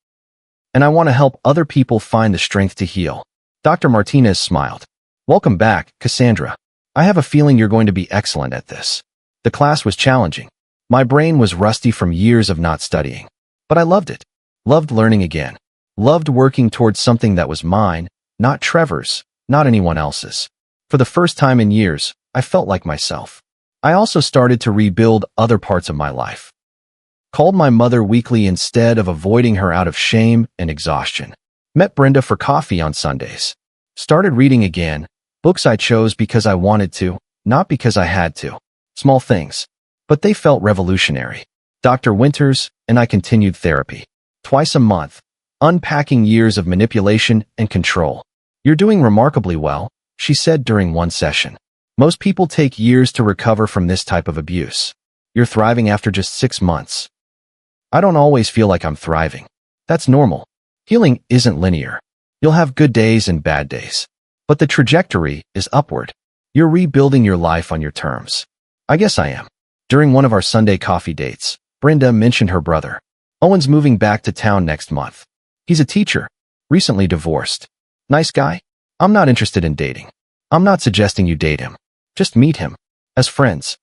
And I want to help other people find the strength to heal. Dr. Martinez smiled. Welcome back, Cassandra. I have a feeling you're going to be excellent at this. The class was challenging. My brain was rusty from years of not studying. But I loved it. Loved learning again. Loved working towards something that was mine, not Trevor's, not anyone else's. For the first time in years, I felt like myself. I also started to rebuild other parts of my life. Called my mother weekly instead of avoiding her out of shame and exhaustion. Met Brenda for coffee on Sundays. Started reading again, books I chose because I wanted to, not because I had to. Small things. But they felt revolutionary. Dr. Winters and I continued therapy. Twice a month. Unpacking years of manipulation and control. You're doing remarkably well, she said during one session. Most people take years to recover from this type of abuse. You're thriving after just 6 months. I don't always feel like I'm thriving. That's normal. Healing isn't linear. You'll have good days and bad days. But the trajectory is upward. You're rebuilding your life on your terms. I guess I am. During one of our Sunday coffee dates, Brenda mentioned her brother. Owen's moving back to town next month. He's a teacher, recently divorced. Nice guy? I'm not interested in dating. I'm not suggesting you date him. Just meet him. As friends.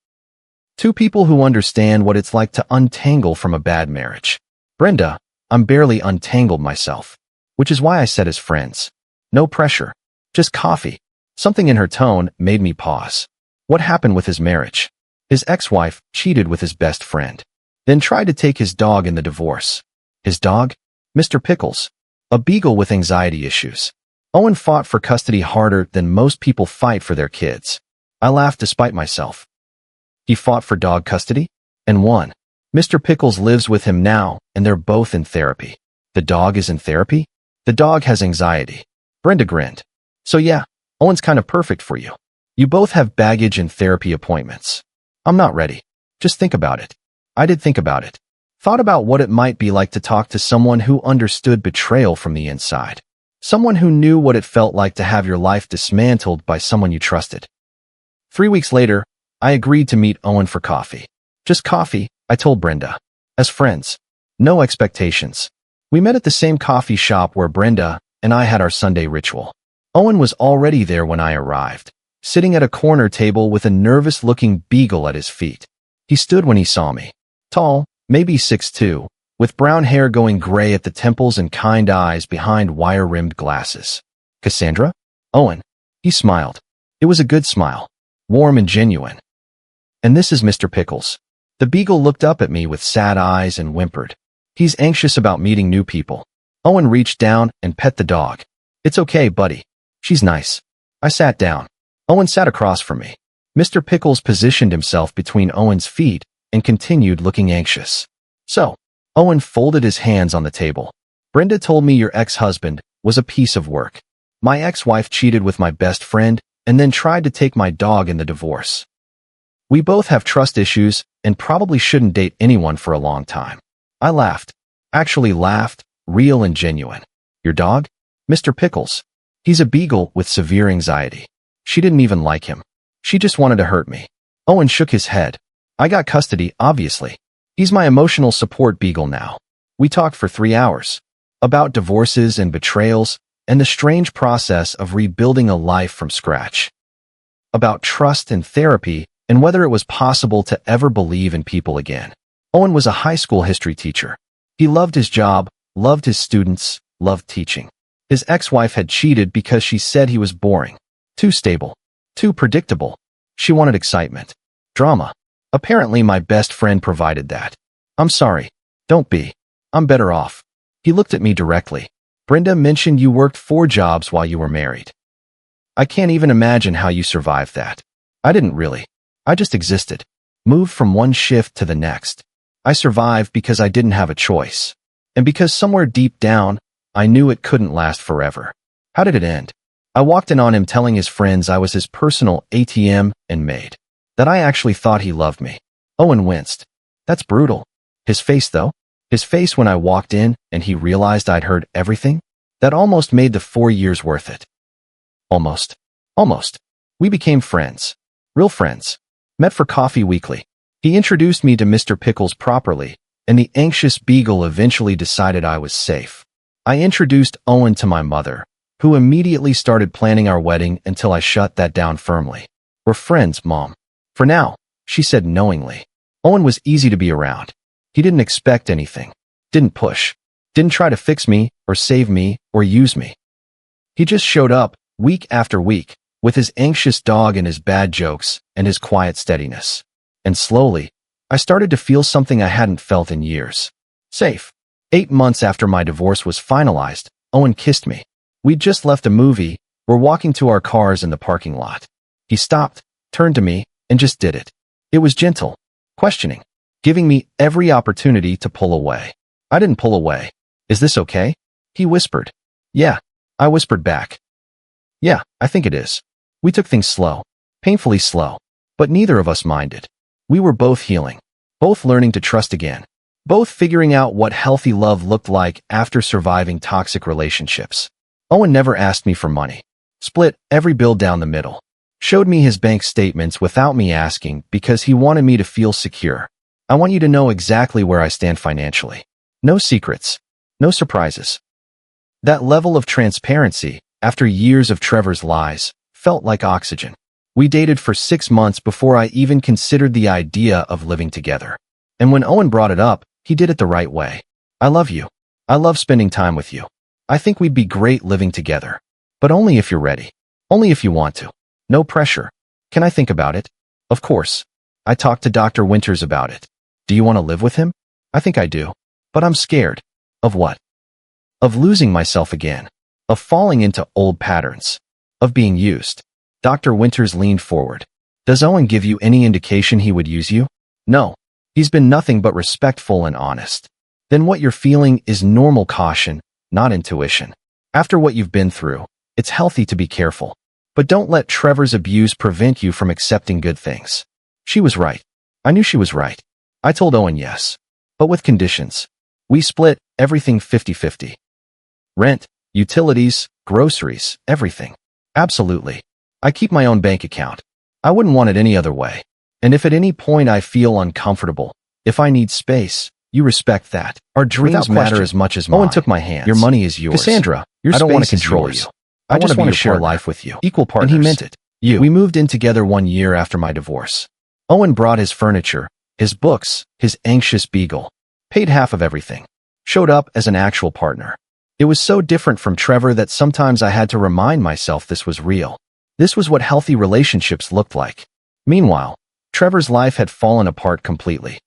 Two people who understand what it's like to untangle from a bad marriage. Brenda, I'm barely untangled myself. Which is why I said as friends. No pressure. Just coffee. Something in her tone made me pause. What happened with his marriage? His ex-wife cheated with his best friend. Then tried to take his dog in the divorce. His dog? Mr. Pickles. A beagle with anxiety issues. Owen fought for custody harder than most people fight for their kids. I laughed despite myself. He fought for dog custody? And won. Mr. Pickles lives with him now, and they're both in therapy. The dog is in therapy? The dog has anxiety. Brenda grinned. So yeah, Owen's kind of perfect for you. You both have baggage and therapy appointments. I'm not ready. Just think about it. I did think about it. Thought about what it might be like to talk to someone who understood betrayal from the inside. Someone who knew what it felt like to have your life dismantled by someone you trusted. 3 weeks later, I agreed to meet Owen for coffee. Just coffee, I told Brenda. As friends. No expectations. We met at the same coffee shop where Brenda and I had our Sunday ritual. Owen was already there when I arrived, sitting at a corner table with a nervous-looking beagle at his feet. He stood when he saw me. Tall, maybe 6'2", with brown hair going gray at the temples and kind eyes behind wire-rimmed glasses. Cassandra? Owen. He smiled. It was a good smile. Warm and genuine. And this is Mr. Pickles. The beagle looked up at me with sad eyes and whimpered. He's anxious about meeting new people. Owen reached down and pet the dog. It's okay, buddy. She's nice. I sat down. Owen sat across from me. Mr. Pickles positioned himself between Owen's feet and continued looking anxious. So, Owen folded his hands on the table. Brenda told me your ex-husband was a piece of work. My ex-wife cheated with my best friend and then tried to take my dog in the divorce. We both have trust issues and probably shouldn't date anyone for a long time. I laughed. Actually laughed, real and genuine. Your dog? Mr. Pickles. He's a beagle with severe anxiety. She didn't even like him. She just wanted to hurt me. Owen shook his head. I got custody, obviously. He's my emotional support beagle now. We talked for 3 hours. About divorces and betrayals and the strange process of rebuilding a life from scratch. About trust and therapy and whether it was possible to ever believe in people again. Owen was a high school history teacher. He loved his job, loved his students, loved teaching. His ex-wife had cheated because she said he was boring. Too stable. Too predictable. She wanted excitement. Drama. Apparently my best friend provided that. I'm sorry. Don't be. I'm better off. He looked at me directly. Brenda mentioned you worked 4 jobs while you were married. I can't even imagine how you survived that. I didn't really. I just existed. Moved from one shift to the next. I survived because I didn't have a choice. And because somewhere deep down, I knew it couldn't last forever. How did it end? I walked in on him telling his friends I was his personal ATM and Maid. That I actually thought he loved me. Owen winced. That's brutal. His face though? His face when I walked in and he realized I'd heard everything? That almost made the 4 years worth it. Almost. Almost. We became friends. Real friends. Met for coffee weekly. He introduced me to Mr. Pickles properly, and the anxious beagle eventually decided I was safe. I introduced Owen to my mother, who immediately started planning our wedding until I shut that down firmly. We're friends, Mom. For now, she said knowingly. Owen was easy to be around. He didn't expect anything. Didn't push. Didn't try to fix me, or save me, or use me. He just showed up, week after week, with his anxious dog and his bad jokes, and his quiet steadiness. And slowly, I started to feel something I hadn't felt in years. Safe. 8 months after my divorce was finalized, Owen kissed me. We'd just left a movie, we're walking to our cars in the parking lot. He stopped, turned to me, and just did it. It was gentle, questioning, giving me every opportunity to pull away. I didn't pull away. Is this okay? He whispered. Yeah. I whispered back. Yeah, I think it is. We took things slow, painfully slow, but neither of us minded. We were both healing, both learning to trust again, both figuring out what healthy love looked like after surviving toxic relationships. Owen never asked me for money. Split every bill down the middle. Showed me his bank statements without me asking because he wanted me to feel secure. I want you to know exactly where I stand financially. No secrets. No surprises. That level of transparency, after years of Trevor's lies, felt like oxygen. We dated for 6 months before I even considered the idea of living together. And when Owen brought it up, he did it the right way. I love you. I love spending time with you. I think we'd be great living together. But only if you're ready. Only if you want to. No pressure. Can I think about it? Of course. I talked to Dr. Winters about it. Do you want to live with him? I think I do. But I'm scared. Of what? Of losing myself again. Of falling into old patterns. Of being used. Dr. Winters leaned forward. Does Owen give you any indication he would use you? No. He's been nothing but respectful and honest. Then what you're feeling is normal caution, not intuition. After what you've been through, it's healthy to be careful. But don't let Trevor's abuse prevent you from accepting good things. She was right. I knew she was right. I told Owen yes. But with conditions. We split everything 50-50. Rent, utilities, groceries, everything. Absolutely. I keep my own bank account. I wouldn't want it any other way. And if at any point I feel uncomfortable, if I need space, you respect that. Our dreams matter as much as mine. Owen took my hands. Your money is yours. Cassandra, I don't want to control you. I just want to share life with you. Equal partners. And he meant it. We moved in together 1 year after my divorce. Owen brought his furniture, his books, his anxious beagle. Paid half of everything. Showed up as an actual partner. It was so different from Trevor that sometimes I had to remind myself this was real. This was what healthy relationships looked like. Meanwhile, Trevor's life had fallen apart completely.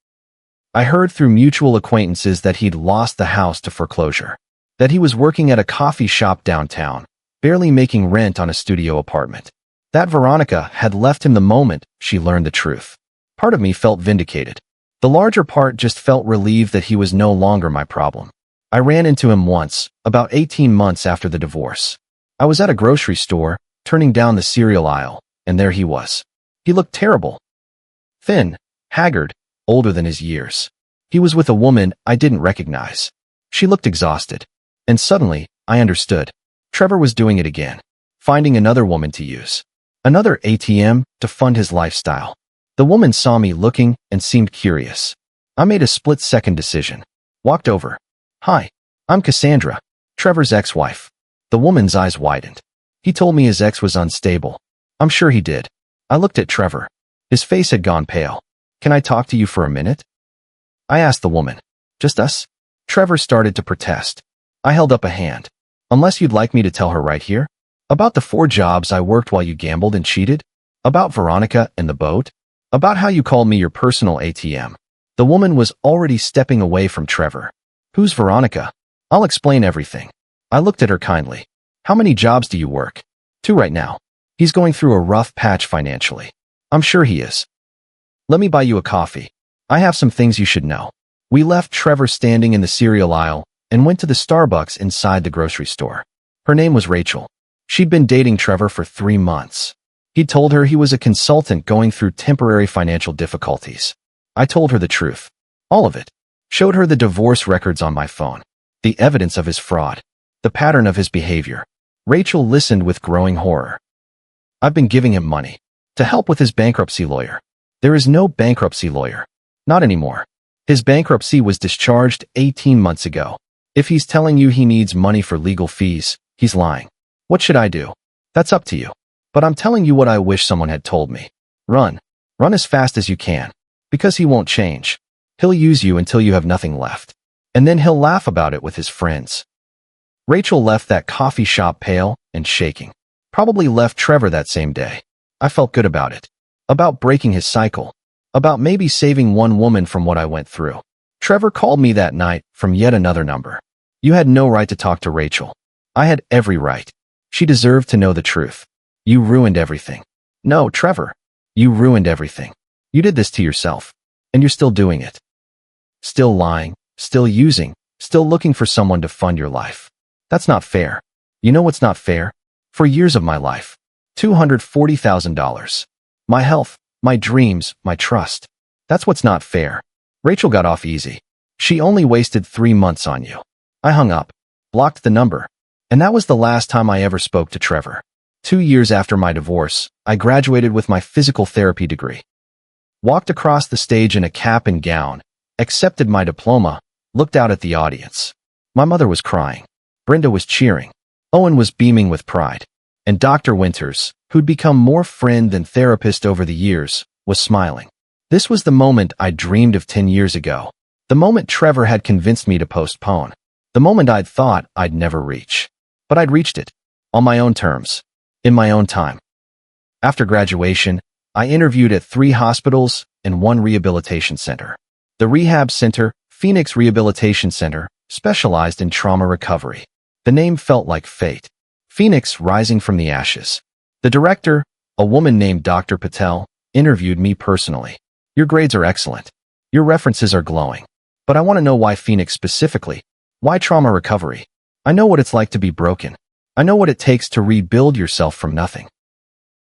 I heard through mutual acquaintances that he'd lost the house to foreclosure. That he was working at a coffee shop downtown, barely making rent on a studio apartment. That Veronica had left him the moment she learned the truth. Part of me felt vindicated. The larger part just felt relieved that he was no longer my problem. I ran into him once, about 18 months after the divorce. I was at a grocery store, turning down the cereal aisle, and there he was. He looked terrible. Thin, haggard, older than his years. He was with a woman I didn't recognize. She looked exhausted. And suddenly, I understood. Trevor was doing it again. Finding another woman to use. Another ATM to fund his lifestyle. The woman saw me looking and seemed curious. I made a split-second decision. Walked over. Hi, I'm Cassandra, Trevor's ex-wife. The woman's eyes widened. He told me his ex was unstable. I'm sure he did. I looked at Trevor. His face had gone pale. Can I talk to you for a minute? I asked the woman. Just us? Trevor started to protest. I held up a hand. Unless you'd like me to tell her right here? About the 4 jobs I worked while you gambled and cheated? About Veronica and the boat? About how you called me your personal ATM? The woman was already stepping away from Trevor. Who's Veronica? I'll explain everything. I looked at her kindly. How many jobs do you work? 2 right now. He's going through a rough patch financially. I'm sure he is. Let me buy you a coffee. I have some things you should know. We left Trevor standing in the cereal aisle and went to the Starbucks inside the grocery store. Her name was Rachel. She'd been dating Trevor for 3 months. He'd told her he was a consultant going through temporary financial difficulties. I told her the truth. All of it. Showed her the divorce records on my phone. The evidence of his fraud. The pattern of his behavior. Rachel listened with growing horror. I've been giving him money. To help with his bankruptcy lawyer. There is no bankruptcy lawyer. Not anymore. His bankruptcy was discharged 18 months ago. If he's telling you he needs money for legal fees, he's lying. What should I do? That's up to you. But I'm telling you what I wish someone had told me. Run. Run as fast as you can. Because he won't change. He'll use you until you have nothing left. And then he'll laugh about it with his friends. Rachel left that coffee shop pale and shaking. Probably left Trevor that same day. I felt good about it. About breaking his cycle. About maybe saving one woman from what I went through. Trevor called me that night from yet another number. You had no right to talk to Rachel. I had every right. She deserved to know the truth. You ruined everything. No, Trevor. You ruined everything. You did this to yourself. And you're still doing it. Still lying, still using, still looking for someone to fund your life. That's not fair. You know what's not fair? For years of my life. $240,000. My health, my dreams, my trust. That's what's not fair. Rachel got off easy. She only wasted 3 months on you. I hung up, blocked the number, and that was the last time I ever spoke to Trevor. 2 years after my divorce, I graduated with my physical therapy degree. Walked across the stage in a cap and gown, accepted my diploma, looked out at the audience. My mother was crying. Brenda was cheering. Owen was beaming with pride. And Dr. Winters, who'd become more friend than therapist over the years, was smiling. This was the moment I dreamed of 10 years ago. The moment Trevor had convinced me to postpone. The moment I'd thought I'd never reach. But I'd reached it. On my own terms. In my own time. After graduation, I interviewed at 3 hospitals and 1 rehabilitation center. The rehab center, Phoenix Rehabilitation Center, specialized in trauma recovery. The name felt like fate. Phoenix rising from the ashes. The director, a woman named Dr. Patel, interviewed me personally. Your grades are excellent. Your references are glowing. But I want to know why Phoenix specifically. Why trauma recovery? I know what it's like to be broken. I know what it takes to rebuild yourself from nothing.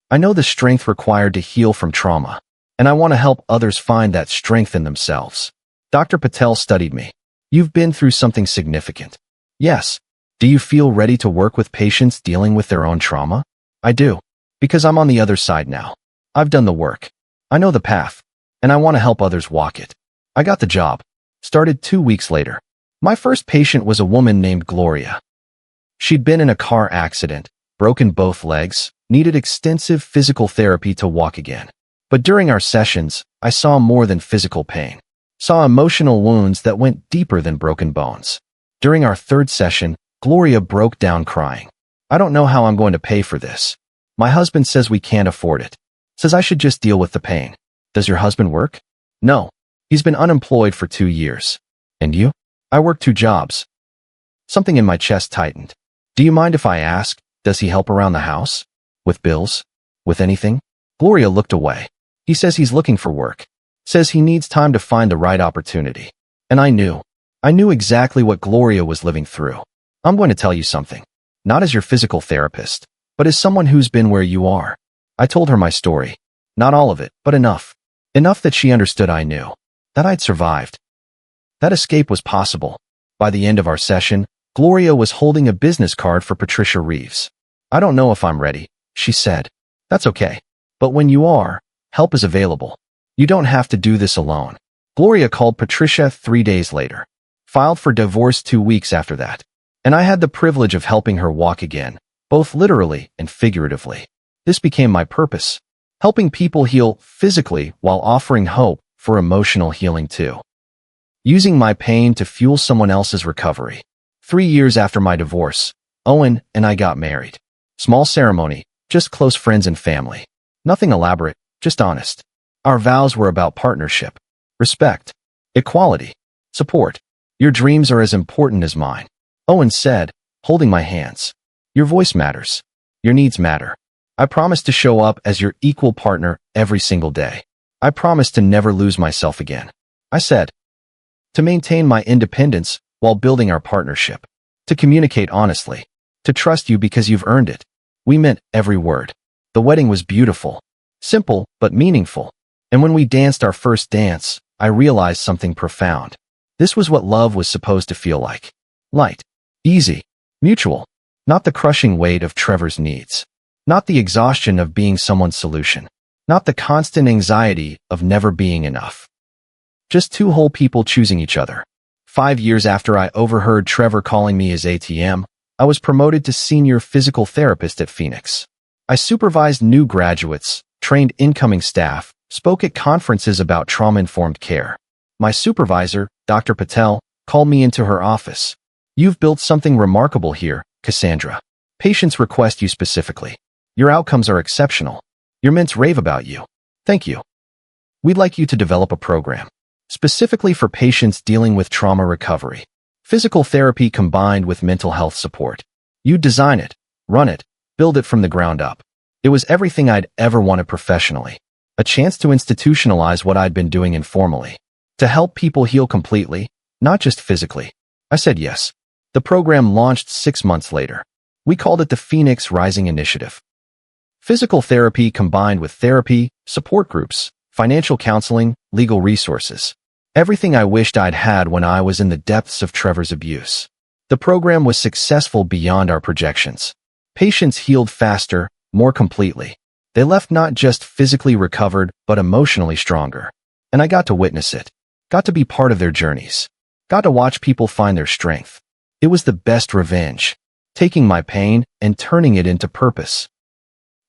I know the strength required to heal from trauma, and I want to help others find that strength in themselves. Dr. Patel studied me. You've been through something significant. Yes. Do you feel ready to work with patients dealing with their own trauma? I do. Because I'm on the other side now. I've done the work. I know the path. And I want to help others walk it. I got the job. Started 2 weeks later. My first patient was a woman named Gloria. She'd been in a car accident, broken both legs, needed extensive physical therapy to walk again. But during our sessions, I saw more than physical pain. Saw emotional wounds that went deeper than broken bones. During our 3rd session, Gloria broke down crying. I don't know how I'm going to pay for this. My husband says we can't afford it. Says I should just deal with the pain. Does your husband work? No. He's been unemployed for 2 years. And you? I work 2 jobs. Something in my chest tightened. Do you mind if I ask, does he help around the house? With bills? With anything? Gloria looked away. He says he's looking for work. Says he needs time to find the right opportunity. And I knew. I knew exactly what Gloria was living through. I'm going to tell you something. Not as your physical therapist, but as someone who's been where you are. I told her my story. Not all of it, but enough. Enough that she understood I knew. That I'd survived. That escape was possible. By the end of our session, Gloria was holding a business card for Patricia Reeves. I don't know if I'm ready, she said. That's okay. But when you are, help is available. You don't have to do this alone. Gloria called Patricia 3 days later. Filed for divorce 2 weeks after that. And I had the privilege of helping her walk again, both literally and figuratively. This became my purpose. Helping people heal physically while offering hope for emotional healing too. Using my pain to fuel someone else's recovery. 3 years after my divorce, Owen and I got married. Small ceremony, just close friends and family. Nothing elaborate, just honest. Our vows were about partnership, respect, equality, support. Your dreams are as important as mine. Owen said, holding my hands. Your voice matters. Your needs matter. I promise to show up as your equal partner every single day. I promise to never lose myself again. I said, to maintain my independence while building our partnership, to communicate honestly, to trust you because you've earned it. We meant every word. The wedding was beautiful, simple but meaningful. And when we danced our first dance, I realized something profound. This was what love was supposed to feel like. Light, easy, mutual, not the crushing weight of Trevor's needs, not the exhaustion of being someone's solution, not the constant anxiety of never being enough. Just two whole people choosing each other. 5 years after I overheard Trevor calling me his ATM, I was promoted to senior physical therapist at Phoenix. I supervised new graduates, trained incoming staff, spoke at conferences about trauma-informed care. My supervisor, Dr. Patel, called me into her office. You've built something remarkable here, Cassandra. Patients request you specifically. Your outcomes are exceptional. Your mints rave about you. Thank you. We'd like you to develop a program, specifically for patients dealing with trauma recovery. Physical therapy combined with mental health support. You design it, run it, build it from the ground up. It was everything I'd ever wanted professionally. A chance to institutionalize what I'd been doing informally. To help people heal completely, not just physically. I said yes. The program launched 6 months later. We called it the Phoenix Rising Initiative. Physical therapy combined with therapy, support groups, financial counseling, legal resources. Everything I wished I'd had when I was in the depths of Trevor's abuse. The program was successful beyond our projections. Patients healed faster, more completely. They left not just physically recovered, but emotionally stronger. And I got to witness it. Got to be part of their journeys. Got to watch people find their strength. It was the best revenge. Taking my pain and turning it into purpose.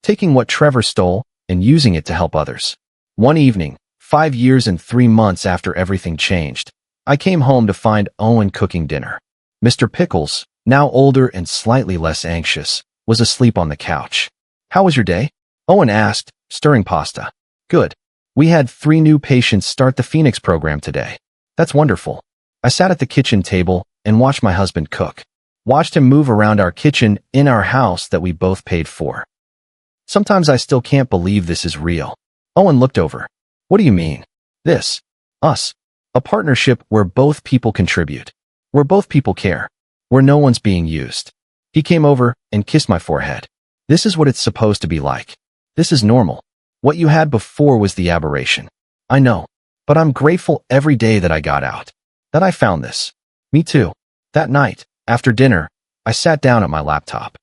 Taking what Trevor stole and using it to help others. One evening, 5 years and 3 months after everything changed, I came home to find Owen cooking dinner. Mr. Pickles, now older and slightly less anxious, was asleep on the couch. How was your day? Owen asked, stirring pasta. Good. We had 3 new patients start the Phoenix program today. That's wonderful. I sat at the kitchen table and watched my husband cook. Watched him move around our kitchen in our house that we both paid for. Sometimes I still can't believe this is real. Owen looked over. What do you mean? This. Us. A partnership where both people contribute. Where both people care. Where no one's being used. He came over and kissed my forehead. This is what it's supposed to be like. This is normal. What you had before was the aberration. I know. But I'm grateful every day that I got out. That I found this. Me too. That night, after dinner, I sat down at my laptop.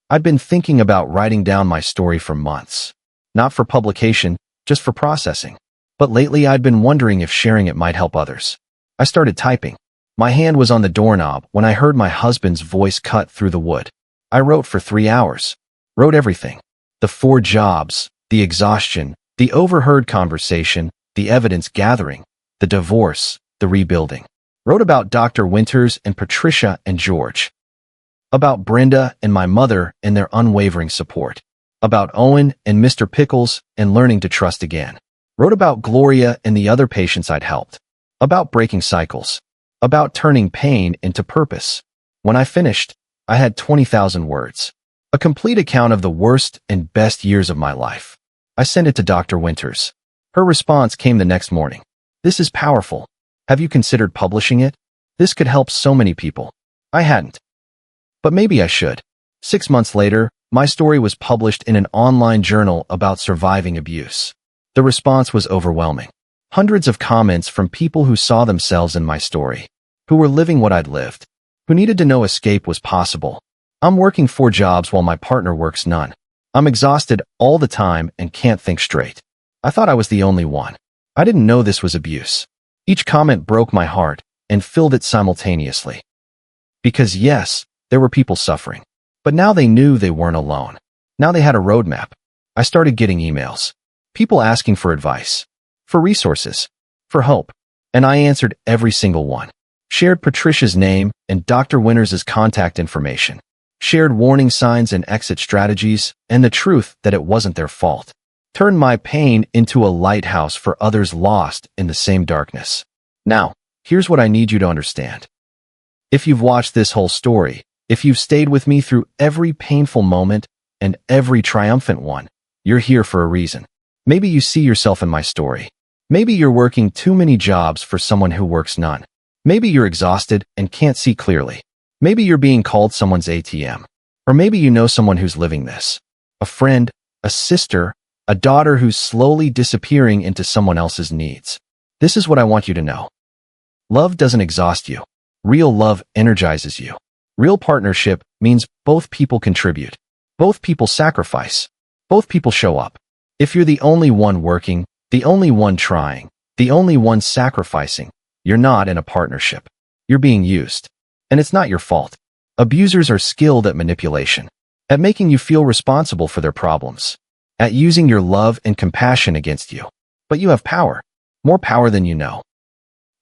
I'd been thinking about writing down my story for months. Not for publication, just for processing. But lately I'd been wondering if sharing it might help others. I started typing. My hand was on the doorknob when I heard my husband's voice cut through the wood. I wrote for 3 hours. Wrote everything. The 4 jobs, the exhaustion, the overheard conversation, the evidence gathering, the divorce, the rebuilding. Wrote about Dr. Winters and Patricia and George. About Brenda and my mother and their unwavering support. About Owen and Mr. Pickles and learning to trust again. Wrote about Gloria and the other patients I'd helped. About breaking cycles. About turning pain into purpose. When I finished, I had 20,000 words. A complete account of the worst and best years of my life. I sent it to Dr. Winters. Her response came the next morning. This is powerful. Have you considered publishing it? This could help so many people. I hadn't. But maybe I should. 6 months later, my story was published in an online journal about surviving abuse. The response was overwhelming. Hundreds of comments from people who saw themselves in my story, who were living what I'd lived, who needed to know escape was possible. I'm working 4 jobs while my partner works none. I'm exhausted all the time and can't think straight. I thought I was the only one. I didn't know this was abuse. Each comment broke my heart and filled it simultaneously. Because yes, there were people suffering. But now they knew they weren't alone. Now they had a roadmap. I started getting emails. People asking for advice. For resources. For hope. And I answered every single one. Shared Patricia's name and Dr. Winters' contact information. Shared warning signs and exit strategies and the truth that it wasn't their fault. Turn my pain into a lighthouse for others lost in the same darkness. Now, here's what I need you to understand. If you've watched this whole story, if you've stayed with me through every painful moment and every triumphant one, you're here for a reason. Maybe you see yourself in my story. Maybe you're working too many jobs for someone who works none. Maybe you're exhausted and can't see clearly. Maybe you're being called someone's ATM. Or maybe you know someone who's living this. A friend, a sister, a daughter who's slowly disappearing into someone else's needs. This is what I want you to know. Love doesn't exhaust you. Real love energizes you. Real partnership means both people contribute. Both people sacrifice. Both people show up. If you're the only one working, the only one trying, the only one sacrificing, you're not in a partnership. You're being used. And it's not your fault. Abusers are skilled at manipulation, at making you feel responsible for their problems, at using your love and compassion against you. But you have power, more power than you know.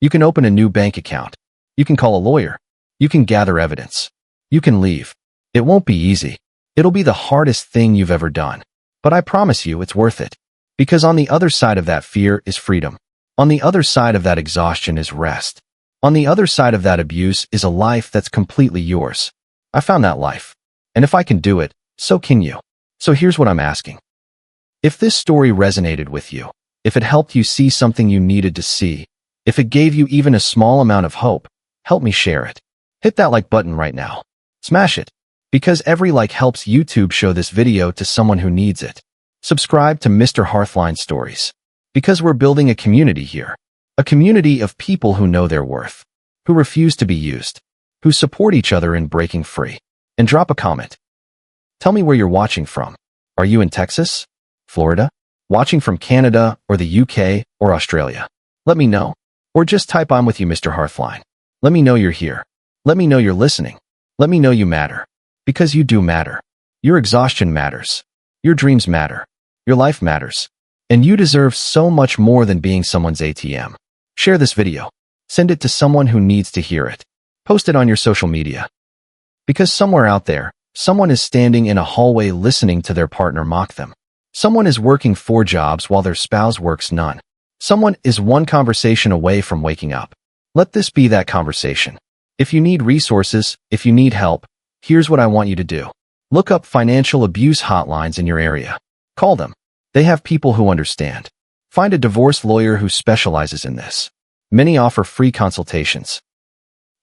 You can open a new bank account. You can call a lawyer. You can gather evidence. You can leave. It won't be easy. It'll be the hardest thing you've ever done. But I promise you it's worth it. Because on the other side of that fear is freedom. On the other side of that exhaustion is rest. On the other side of that abuse is a life that's completely yours. I found that life. And if I can do it, so can you. So here's what I'm asking. If this story resonated with you, if it helped you see something you needed to see, if it gave you even a small amount of hope, help me share it. Hit that like button right now. Smash it. Because every like helps YouTube show this video to someone who needs it. Subscribe to Mr. Hearthline Stories. Because we're building a community here. A community of people who know their worth, who refuse to be used, who support each other in breaking free. And drop a comment. Tell me where you're watching from. Are you in Texas? Florida? Watching from Canada or the UK or Australia? Let me know. Or just type "I'm with you, Mr. Hearthline." Let me know you're here. Let me know you're listening. Let me know you matter. Because you do matter. Your exhaustion matters. Your dreams matter. Your life matters. And you deserve so much more than being someone's ATM. Share this video. Send it to someone who needs to hear it. Post it on your social media. Because somewhere out there, someone is standing in a hallway listening to their partner mock them. Someone is working 4 jobs while their spouse works none. Someone is one conversation away from waking up. Let this be that conversation. If you need resources, if you need help, here's what I want you to do. Look up financial abuse hotlines in your area. Call them. They have people who understand. Find a divorce lawyer who specializes in this. Many offer free consultations.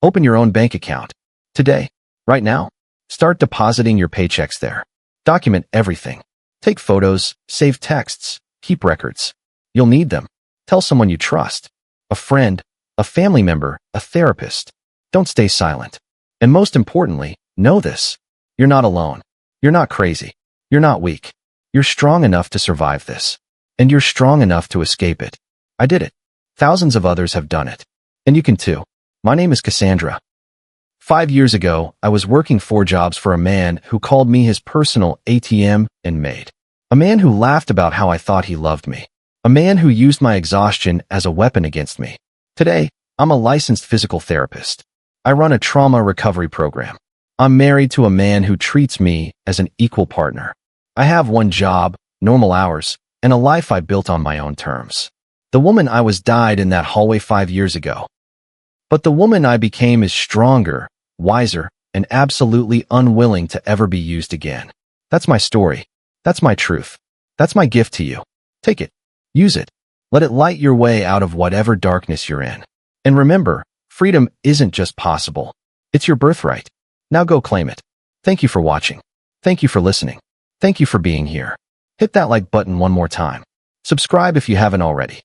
Open your own bank account. Today. Right now. Start depositing your paychecks there. Document everything. Take photos, save texts, keep records. You'll need them. Tell someone you trust. A friend, a family member, a therapist. Don't stay silent. And most importantly, know this. You're not alone. You're not crazy. You're not weak. You're strong enough to survive this. And you're strong enough to escape it. I did it. Thousands of others have done it. And you can too. My name is Cassandra. 5 years ago, I was working 4 jobs for a man who called me his personal ATM and Maid. A man who laughed about how I thought he loved me. A man who used my exhaustion as a weapon against me. Today, I'm a licensed physical therapist. I run a trauma recovery program. I'm married to a man who treats me as an equal partner. I have one job, normal hours, and a life I built on my own terms. The woman I was died in that hallway 5 years ago. But the woman I became is stronger, wiser, and absolutely unwilling to ever be used again. That's my story. That's my truth. That's my gift to you. Take it. Use it. Let it light your way out of whatever darkness you're in. And remember, freedom isn't just possible. It's your birthright. Now go claim it. Thank you for watching. Thank you for listening. Thank you for being here. Hit that like button one more time. Subscribe if you haven't already.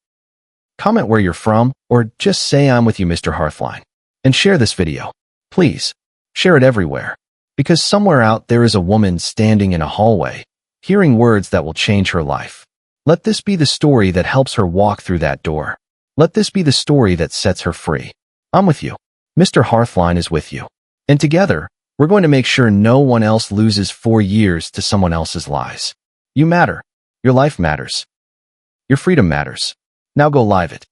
Comment where you're from, or just say "I'm with you, Mr. Hearthline." And share this video. Please, share it everywhere. Because somewhere out there is a woman standing in a hallway, hearing words that will change her life. Let this be the story that helps her walk through that door. Let this be the story that sets her free. I'm with you. Mr. Hearthline is with you. And together, we're going to make sure no one else loses 4 years to someone else's lies. You matter. Your life matters. Your freedom matters. Now go live it.